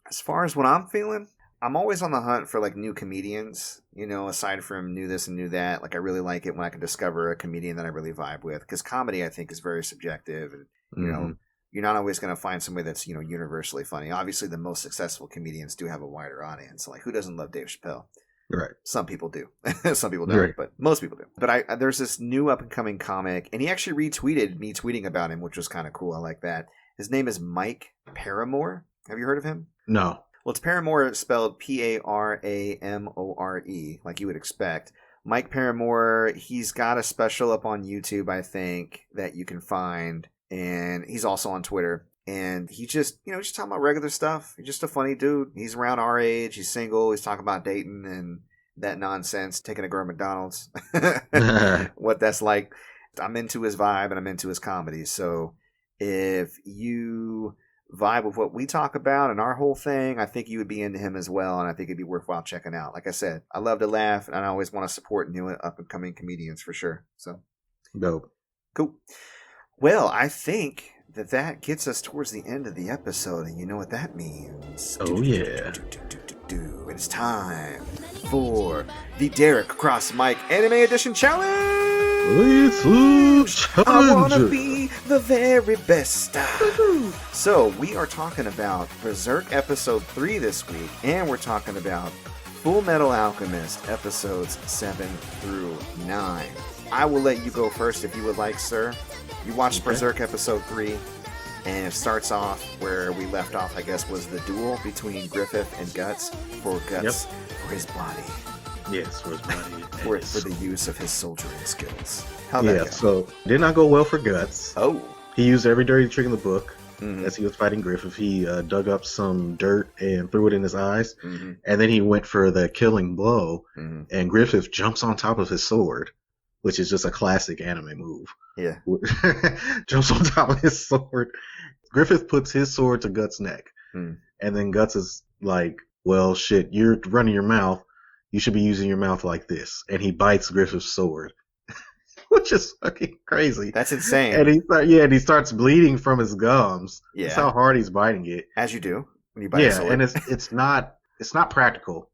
As far as what I'm feeling, I'm always on the hunt for like new comedians, aside from new this and new that. Like, I really like it when I can discover a comedian that I really vibe with, because comedy, I think, is very subjective, and you're not always going to find somebody that's, universally funny. Obviously, the most successful comedians do have a wider audience. Like, who doesn't love Dave Chappelle? Right. Some people do. Some people don't, Right. But most people do. But there's this new up-and-coming comic, and he actually retweeted me tweeting about him, which was kind of cool. I like that. His name is Mike Paramore. Have you heard of him? No. Well, it's Paramore spelled Paramore, like you would expect. Mike Paramore, he's got a special up on YouTube, I think, that you can find. And he's also on Twitter. And he just, just talking about regular stuff. He's just a funny dude. He's around our age. He's single. He's talking about dating and that nonsense, taking a girl to McDonald's. What that's like. I'm into his vibe and I'm into his comedy. So if you vibe with what we talk about and our whole thing, I think you would be into him as well, and I think it'd be worthwhile checking out. Like I said, I love to laugh, and I always want to support new up-and-coming comedians for sure. So, Dope. Cool. Well, I think that gets us towards the end of the episode, and you know what that means. Oh, yeah. It's time for the Derrick Cross Mic Anime Edition Challenge! I wanna be the very best. So, we are talking about Berserk Episode 3 this week, and we're talking about Full Metal Alchemist Episodes 7 through 9. I will let you go first if you would like, sir. You watched Berserk Episode 3, and it starts off where we left off, I guess, was the duel between Griffith and Guts for for his body. Yes, for his body. For the use of his soldiering skills. How'd that go? So did not go well for Guts. Oh. He used every dirty trick in the book as he was fighting Griffith. He dug up some dirt and threw it in his eyes, and then he went for the killing blow, and Griffith jumps on top of his sword, which is just a classic anime move. Yeah. Jumps on top of his sword. Griffith puts his sword to Guts' neck, and then Guts is like, well, shit, you're running your mouth. You should be using your mouth like this. And he bites Griffith's sword, which is fucking crazy. That's insane. And he starts bleeding from his gums. Yeah. That's how hard he's biting it. As you do when you bite a sword. And it's not practical,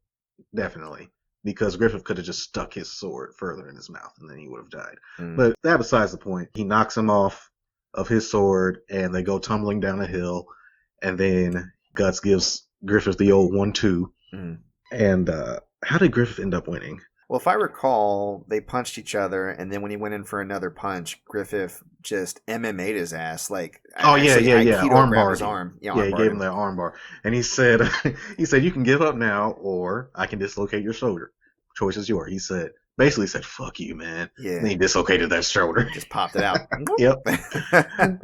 definitely, because Griffith could have just stuck his sword further in his mouth and then he would have died. But that besides the point. He knocks him off of his sword and they go tumbling down a hill, and then Guts gives Griffith the old 1-2. And how did Griffith end up winning? Well, if I recall, they punched each other, and then when he went in for another punch, Griffith just MMA'd his ass. Like, armbar his arm. Yeah, he gave him that armbar, and he said, you can give up now, or I can dislocate your shoulder. Choice is yours. He said, basically said, fuck you, man. Yeah. And he dislocated that shoulder. Just popped it out. Yep.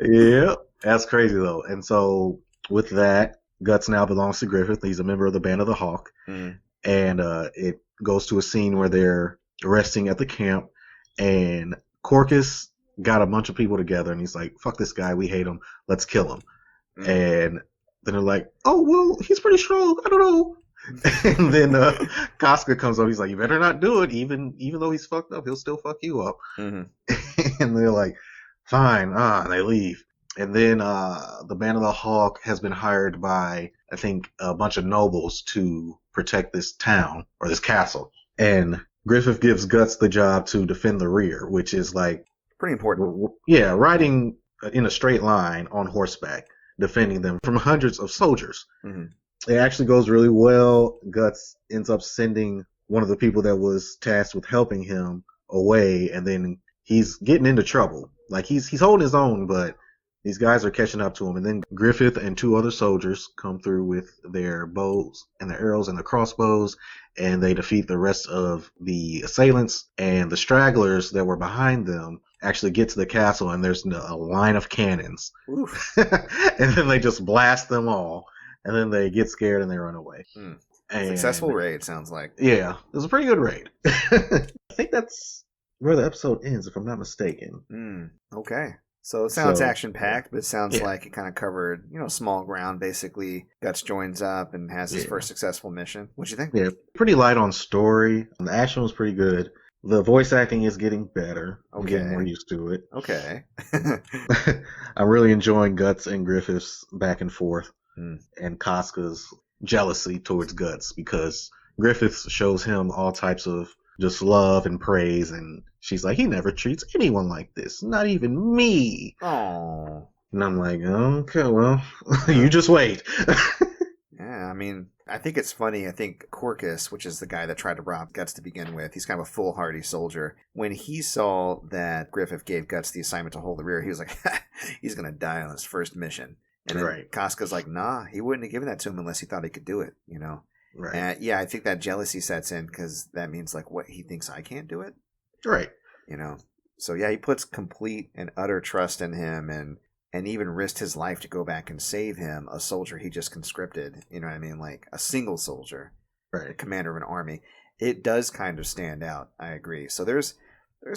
Yep. That's crazy though. And so with that, Guts now belongs to Griffith. He's a member of the Band of the Hawk. And it goes to a scene where they're resting at the camp, and Corcus got a bunch of people together, and he's like, "Fuck this guy, we hate him, let's kill him." And then they're like, "Oh well, he's pretty strong. I don't know." And then Casca comes up. He's like, "You better not do it. Even though he's fucked up, he'll still fuck you up." Mm-hmm. And they're like, "Fine." And they leave. And then the Band of the Hawk has been hired by, I think, a bunch of nobles to protect this town or this castle. And Griffith gives Guts the job to defend the rear, which is like pretty important. Yeah, riding in a straight line on horseback, defending them from hundreds of soldiers. Mm-hmm. It actually goes really well. Guts ends up sending one of the people that was tasked with helping him away, and then he's getting into trouble. Like he's holding his own, but these guys are catching up to him. And then Griffith and two other soldiers come through with their bows and their arrows and the crossbows, and they defeat the rest of the assailants. And the stragglers that were behind them actually get to the castle, and there's a line of cannons. And then they just blast them all. And then they get scared and they run away. Successful raid, sounds like. Yeah, it was a pretty good raid. I think that's where the episode ends, if I'm not mistaken. Okay. So it sounds action-packed, but it sounds like it kind of covered, small ground, basically. Guts joins up and has his first successful mission. What do you think? Yeah, pretty light on story. The action was pretty good. The voice acting is getting better. I'm getting more used to it. Okay. I'm really enjoying Guts and Griffith's back and forth. And Casca's jealousy towards Guts, because Griffith shows him all types of just love and praise, and she's like, he never treats anyone like this, not even me. Oh. And I'm like, okay, well, you just wait. Yeah, I mean, I think it's funny. I think Corcus, which is the guy that tried to rob Guts to begin with, he's kind of a foolhardy soldier. When he saw that Griffith gave Guts the assignment to hold the rear, he was like, he's going to die on his first mission. And then Casca's like, nah, he wouldn't have given that to him unless he thought he could do it, Right. And I think that jealousy sets in, because that means, like, what, he thinks I can't do it? Right. So, he puts complete and utter trust in him, and even risked his life to go back and save him, a soldier he just conscripted, you know what I mean? Like, a single soldier, the commander of an army. It does kind of stand out, I agree. So there's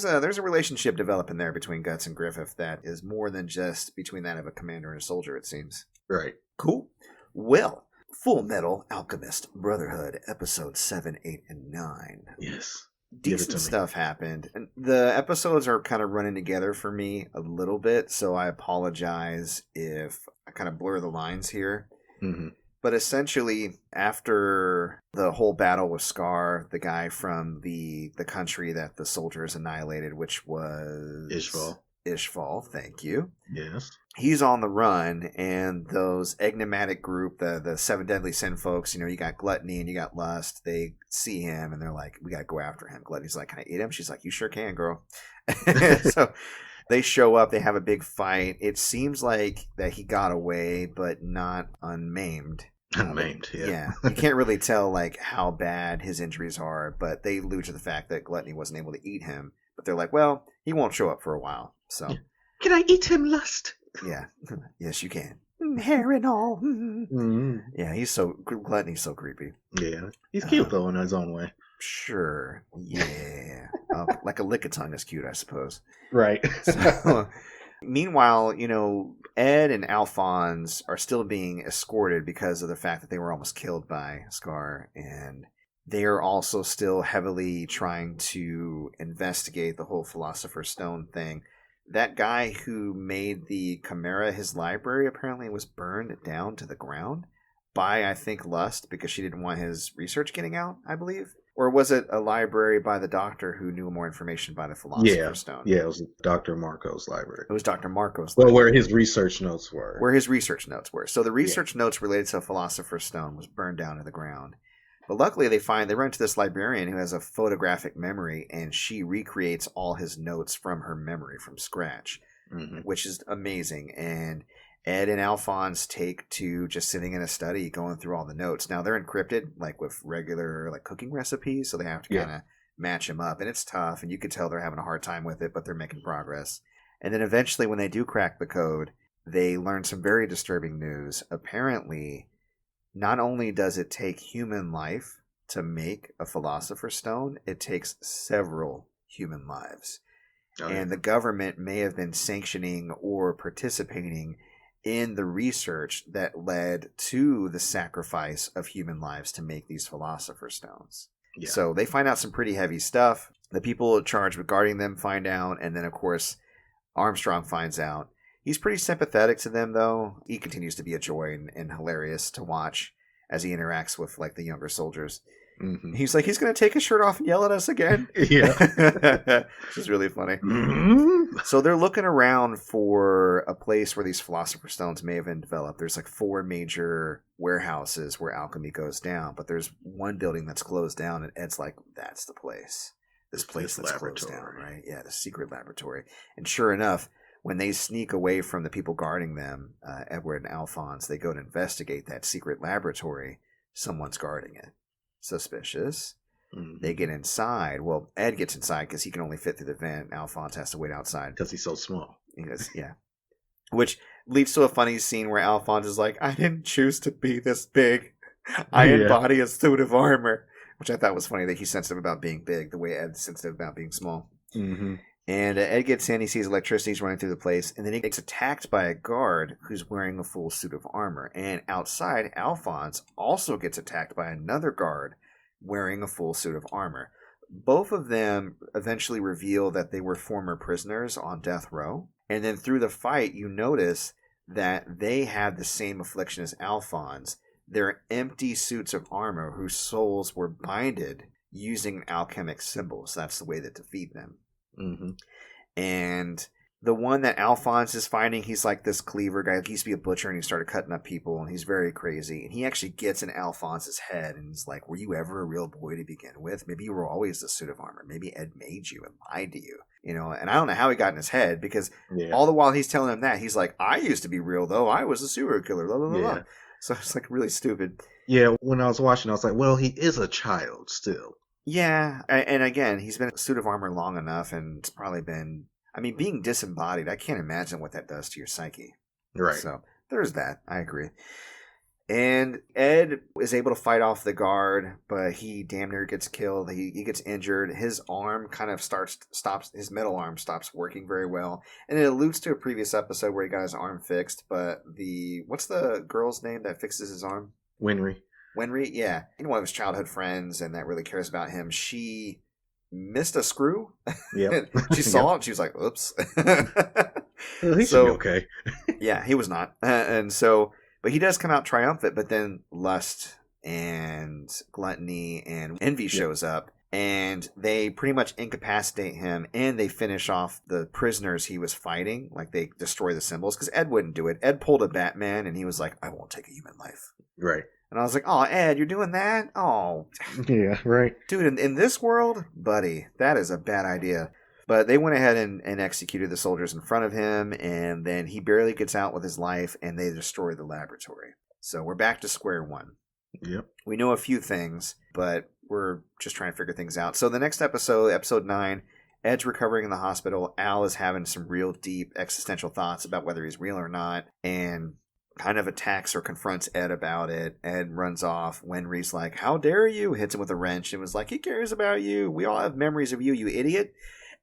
a relationship developing there between Guts and Griffith that is more than just between that of a commander and a soldier, it seems. Right. Cool. Well, Full Metal Alchemist Brotherhood, episode 7, 8, and 9. Yes. Decent stuff happened. And the episodes are kind of running together for me a little bit, so I apologize if I kind of blur the lines here. Mm-hmm. But essentially, after the whole battle with Scar, the guy from the country that the soldiers annihilated, which was Ishval, thank you. Yes. He's on the run, and those enigmatic group, the Seven Deadly Sin folks, you got Gluttony and you got Lust, they see him and they're like, we got to go after him. Gluttony's like, can I eat him? She's like, you sure can, girl. So they show up, they have a big fight. It seems like that he got away, but not unmaimed. Unmaimed, yeah. Yeah, you can't really tell like how bad his injuries are, but they allude to the fact that Gluttony wasn't able to eat him. But they're like, well, he won't show up for a while. So, can I eat him, Lust? Yeah, yes, you can. Hair and all. Mm-hmm. Yeah, Gluttony's so creepy. Yeah, he's cute though in his own way. Sure. Yeah, like a lick-a-tongue is cute, I suppose. Right. So, meanwhile, Ed and Alphonse are still being escorted because of the fact that they were almost killed by Scar, and they are also still heavily trying to investigate the whole Philosopher's Stone thing. That guy who made the Chimera his library apparently was burned down to the ground by, I think, Lust, because she didn't want his research getting out, I believe. Or was it a library by the doctor who knew more information by the Philosopher's Stone? Yeah, it was Dr. Marco's library. It was Dr. Marco's library. Well, where his research notes were. So the research notes related to the Philosopher's Stone was burned down to the ground. But luckily they run into this librarian who has a photographic memory, and she recreates all his notes from her memory from scratch, which is amazing. And Ed and Alphonse take to just sitting in a study going through all the notes. Now they're encrypted, like with regular like cooking recipes, so they have to kind of match them up, and it's tough, and you can tell they're having a hard time with it, but they're making progress. And then eventually when they do crack the code, they learn some very disturbing news. Apparently, not only does it take human life to make a Philosopher's Stone, it takes several human lives. Oh, and yeah. the government may have been sanctioning or participating in the research that led to the sacrifice of human lives to make these Philosopher's Stones. Yeah. So they find out some pretty heavy stuff. The people charged with guarding them find out, and then, of course, Armstrong finds out. He's pretty sympathetic to them, though. He continues to be a joy and hilarious to watch as he interacts with, like, the younger soldiers. Mm-hmm. He's like, he's going to take his shirt off and yell at us again. Yeah. Which is really funny. Mm-hmm. So they're looking around for a place where these Philosopher's Stones may have been developed. There's like 4 major warehouses where alchemy goes down, but there's one building that's closed down, and Ed's like, that's the place. This place that's closed down, right? Yeah, the secret laboratory. And sure enough, when they sneak away from the people guarding them, Edward and Alphonse, they go to investigate that secret laboratory. Someone's guarding it. Suspicious. Mm-hmm. They get inside. Well, Ed gets inside because he can only fit through the vent. Alphonse has to wait outside. Because he's so small. He goes, yeah. Which leads to a funny scene where Alphonse is like, I didn't choose to be this big. I embody a suit of armor. Which I thought was funny that he's sensitive about being big, the way Ed's sensitive about being small. Mm-hmm. And Ed gets in, he sees electricity's running through the place, and then he gets attacked by a guard who's wearing a full suit of armor. And outside, Alphonse also gets attacked by another guard wearing a full suit of armor. Both of them eventually reveal that they were former prisoners on death row. And then through the fight, you notice that they had the same affliction as Alphonse. They're empty suits of armor whose souls were binded using alchemic symbols. That's the way that defeat them. Mm-hmm. And the one that Alphonse is fighting, he's like this cleaver guy. He used to be a butcher, and he started cutting up people, and he's very crazy. And he actually gets in Alphonse's head and is like, were you ever a real boy to begin with? Maybe you were always the suit of armor. Maybe Ed made you and lied to you. You know, and I don't know how he got in his head, because all the while he's telling him that, he's like, I used to be real, though. I was a serial killer. Blah, blah, blah, blah. So it's like really stupid. Yeah, when I was watching, I was like, well, he is a child still. Yeah, and again, he's been a suit of armor long enough, and it's probably been, I mean, being disembodied, I can't imagine what that does to your psyche. Right. So there's that. I agree. And Ed is able to fight off the guard, but he damn near gets killed. He gets injured. His arm kind of stops, his middle arm stops working very well. And it alludes to a previous episode where he got his arm fixed, but what's the girl's name that fixes his arm? Winry, yeah. One of his childhood friends, and that really cares about him. She missed a screw. Yep. She saw it. She was like, oops. Well, he should be okay. Yeah, he was not. And so, but he does come out triumphant, but then lust and gluttony and envy shows up, and they pretty much incapacitate him, and they finish off the prisoners he was fighting. Like, they destroy the symbols, because Ed wouldn't do it. Ed pulled a Batman, and he was like, I won't take a human life. Right. And I was like, oh, Ed, you're doing that? Oh. Yeah, right. Dude, in this world, buddy, that is a bad idea. But they went ahead and executed the soldiers in front of him, and then he barely gets out with his life, and they destroy the laboratory. So we're back to square one. Yep. We know a few things, but we're just trying to figure things out. So the next episode, episode 9, Ed's recovering in the hospital. Al is having some real deep existential thoughts about whether he's real or not, and kind of attacks or confronts Ed about it. Ed runs off. Wenry's like, how dare you? Hits him with a wrench and was like, he cares about you. We all have memories of you, you idiot.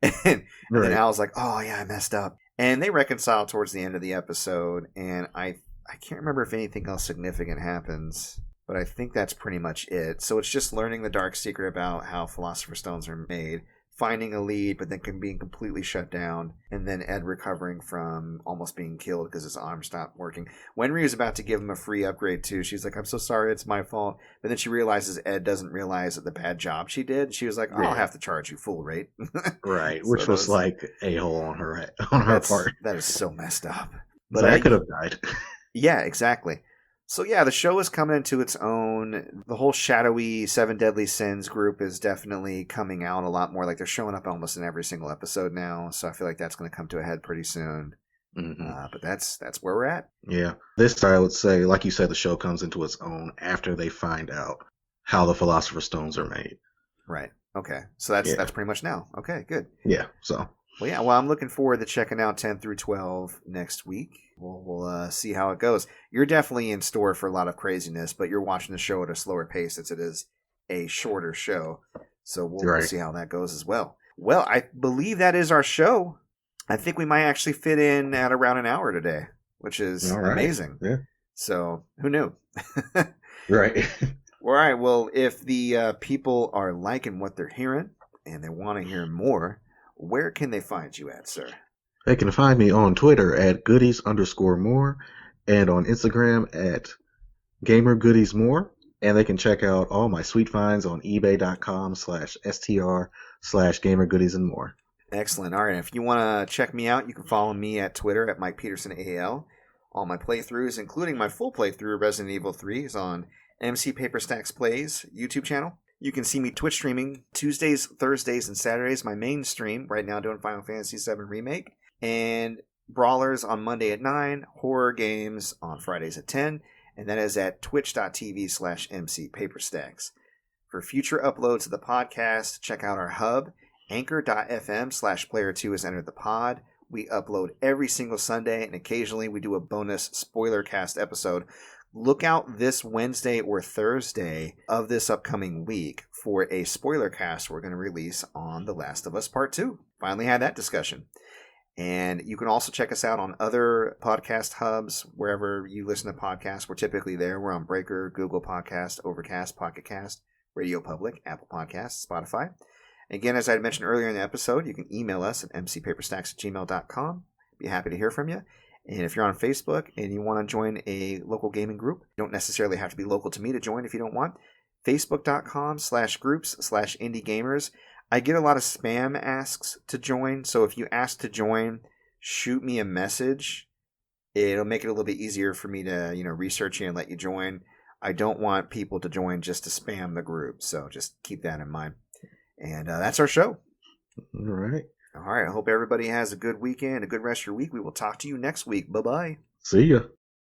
And then Al's like, oh yeah, I messed up. And they reconcile towards the end of the episode, and I can't remember if anything else significant happens, but I think that's pretty much it. So it's just learning the dark secret about how Philosopher's Stones are made, finding a lead, but then being completely shut down, and then Ed recovering from almost being killed because his arm stopped working. Wenry was about to give him a free upgrade too. She's like, I'm so sorry, it's my fault. But then she realizes Ed doesn't realize that the bad job she did. She was like, I'll have to charge you full rate. Right, which was like a-hole on her part. That is so messed up. But I could have died. Yeah, exactly. So yeah, the show is coming into its own. The whole shadowy Seven Deadly Sins group is definitely coming out a lot more. Like, they're showing up almost in every single episode now. So I feel like that's going to come to a head pretty soon. Mm-hmm. But that's where we're at. Yeah. This, I would say, like you said, the show comes into its own after they find out how the Philosopher's Stones are made. Right. Okay. So that's pretty much now. Okay, good. Yeah. So. Well, I'm looking forward to checking out 10 through 12 next week. We'll see how it goes. You're definitely in store for a lot of craziness, but you're watching the show at a slower pace since it is a shorter show. So we'll see how that goes as well. Well, I believe that is our show. I think we might actually fit in at around an hour today, which is All right. amazing. Yeah. So, who knew? Right. All right. Well, if the people are liking what they're hearing and they want to hear more, where can they find you at, sir? They can find me on Twitter at goodies_more and on Instagram at gamergoodiesmore. And they can check out all my sweet finds on ebay.com/str/gamergoodiesandmore. Excellent. All right. If you want to check me out, you can follow me at Twitter at Mike Peterson AL. All my playthroughs, including my full playthrough of Resident Evil 3, is on MC Paper Stacks Plays YouTube channel. You can see me Twitch streaming Tuesdays, Thursdays, and Saturdays. My main stream right now doing Final Fantasy VII Remake. And Brawlers on Monday at 9. Horror games on Fridays at 10. And that is at twitch.tv/MC Paperstacks. For future uploads of the podcast, check out our hub, anchor.fm/player2 has entered the pod. We upload every single Sunday, and occasionally we do a bonus spoiler cast episode. Look out this Wednesday or Thursday of this upcoming week for a spoiler cast we're going to release on The Last of Us Part 2. Finally had that discussion. And you can also check us out on other podcast hubs, wherever you listen to podcasts. We're typically there. We're on Breaker, Google Podcast, Overcast, Pocket Cast, Radio Public, Apple Podcasts, Spotify. Again, as I mentioned earlier in the episode, you can email us at mcpaperstacks@gmail.com. Be happy to hear from you. And if you're on Facebook and you want to join a local gaming group, you don't necessarily have to be local to me to join if you don't want. Facebook.com/groups/indie-gamers. I get a lot of spam asks to join, so if you ask to join, shoot me a message. It'll make it a little bit easier for me to, research you and let you join. I don't want people to join just to spam the group, so just keep that in mind. And that's our show. All right. All right. I hope everybody has a good weekend, a good rest of your week. We will talk to you next week. Bye-bye. See ya.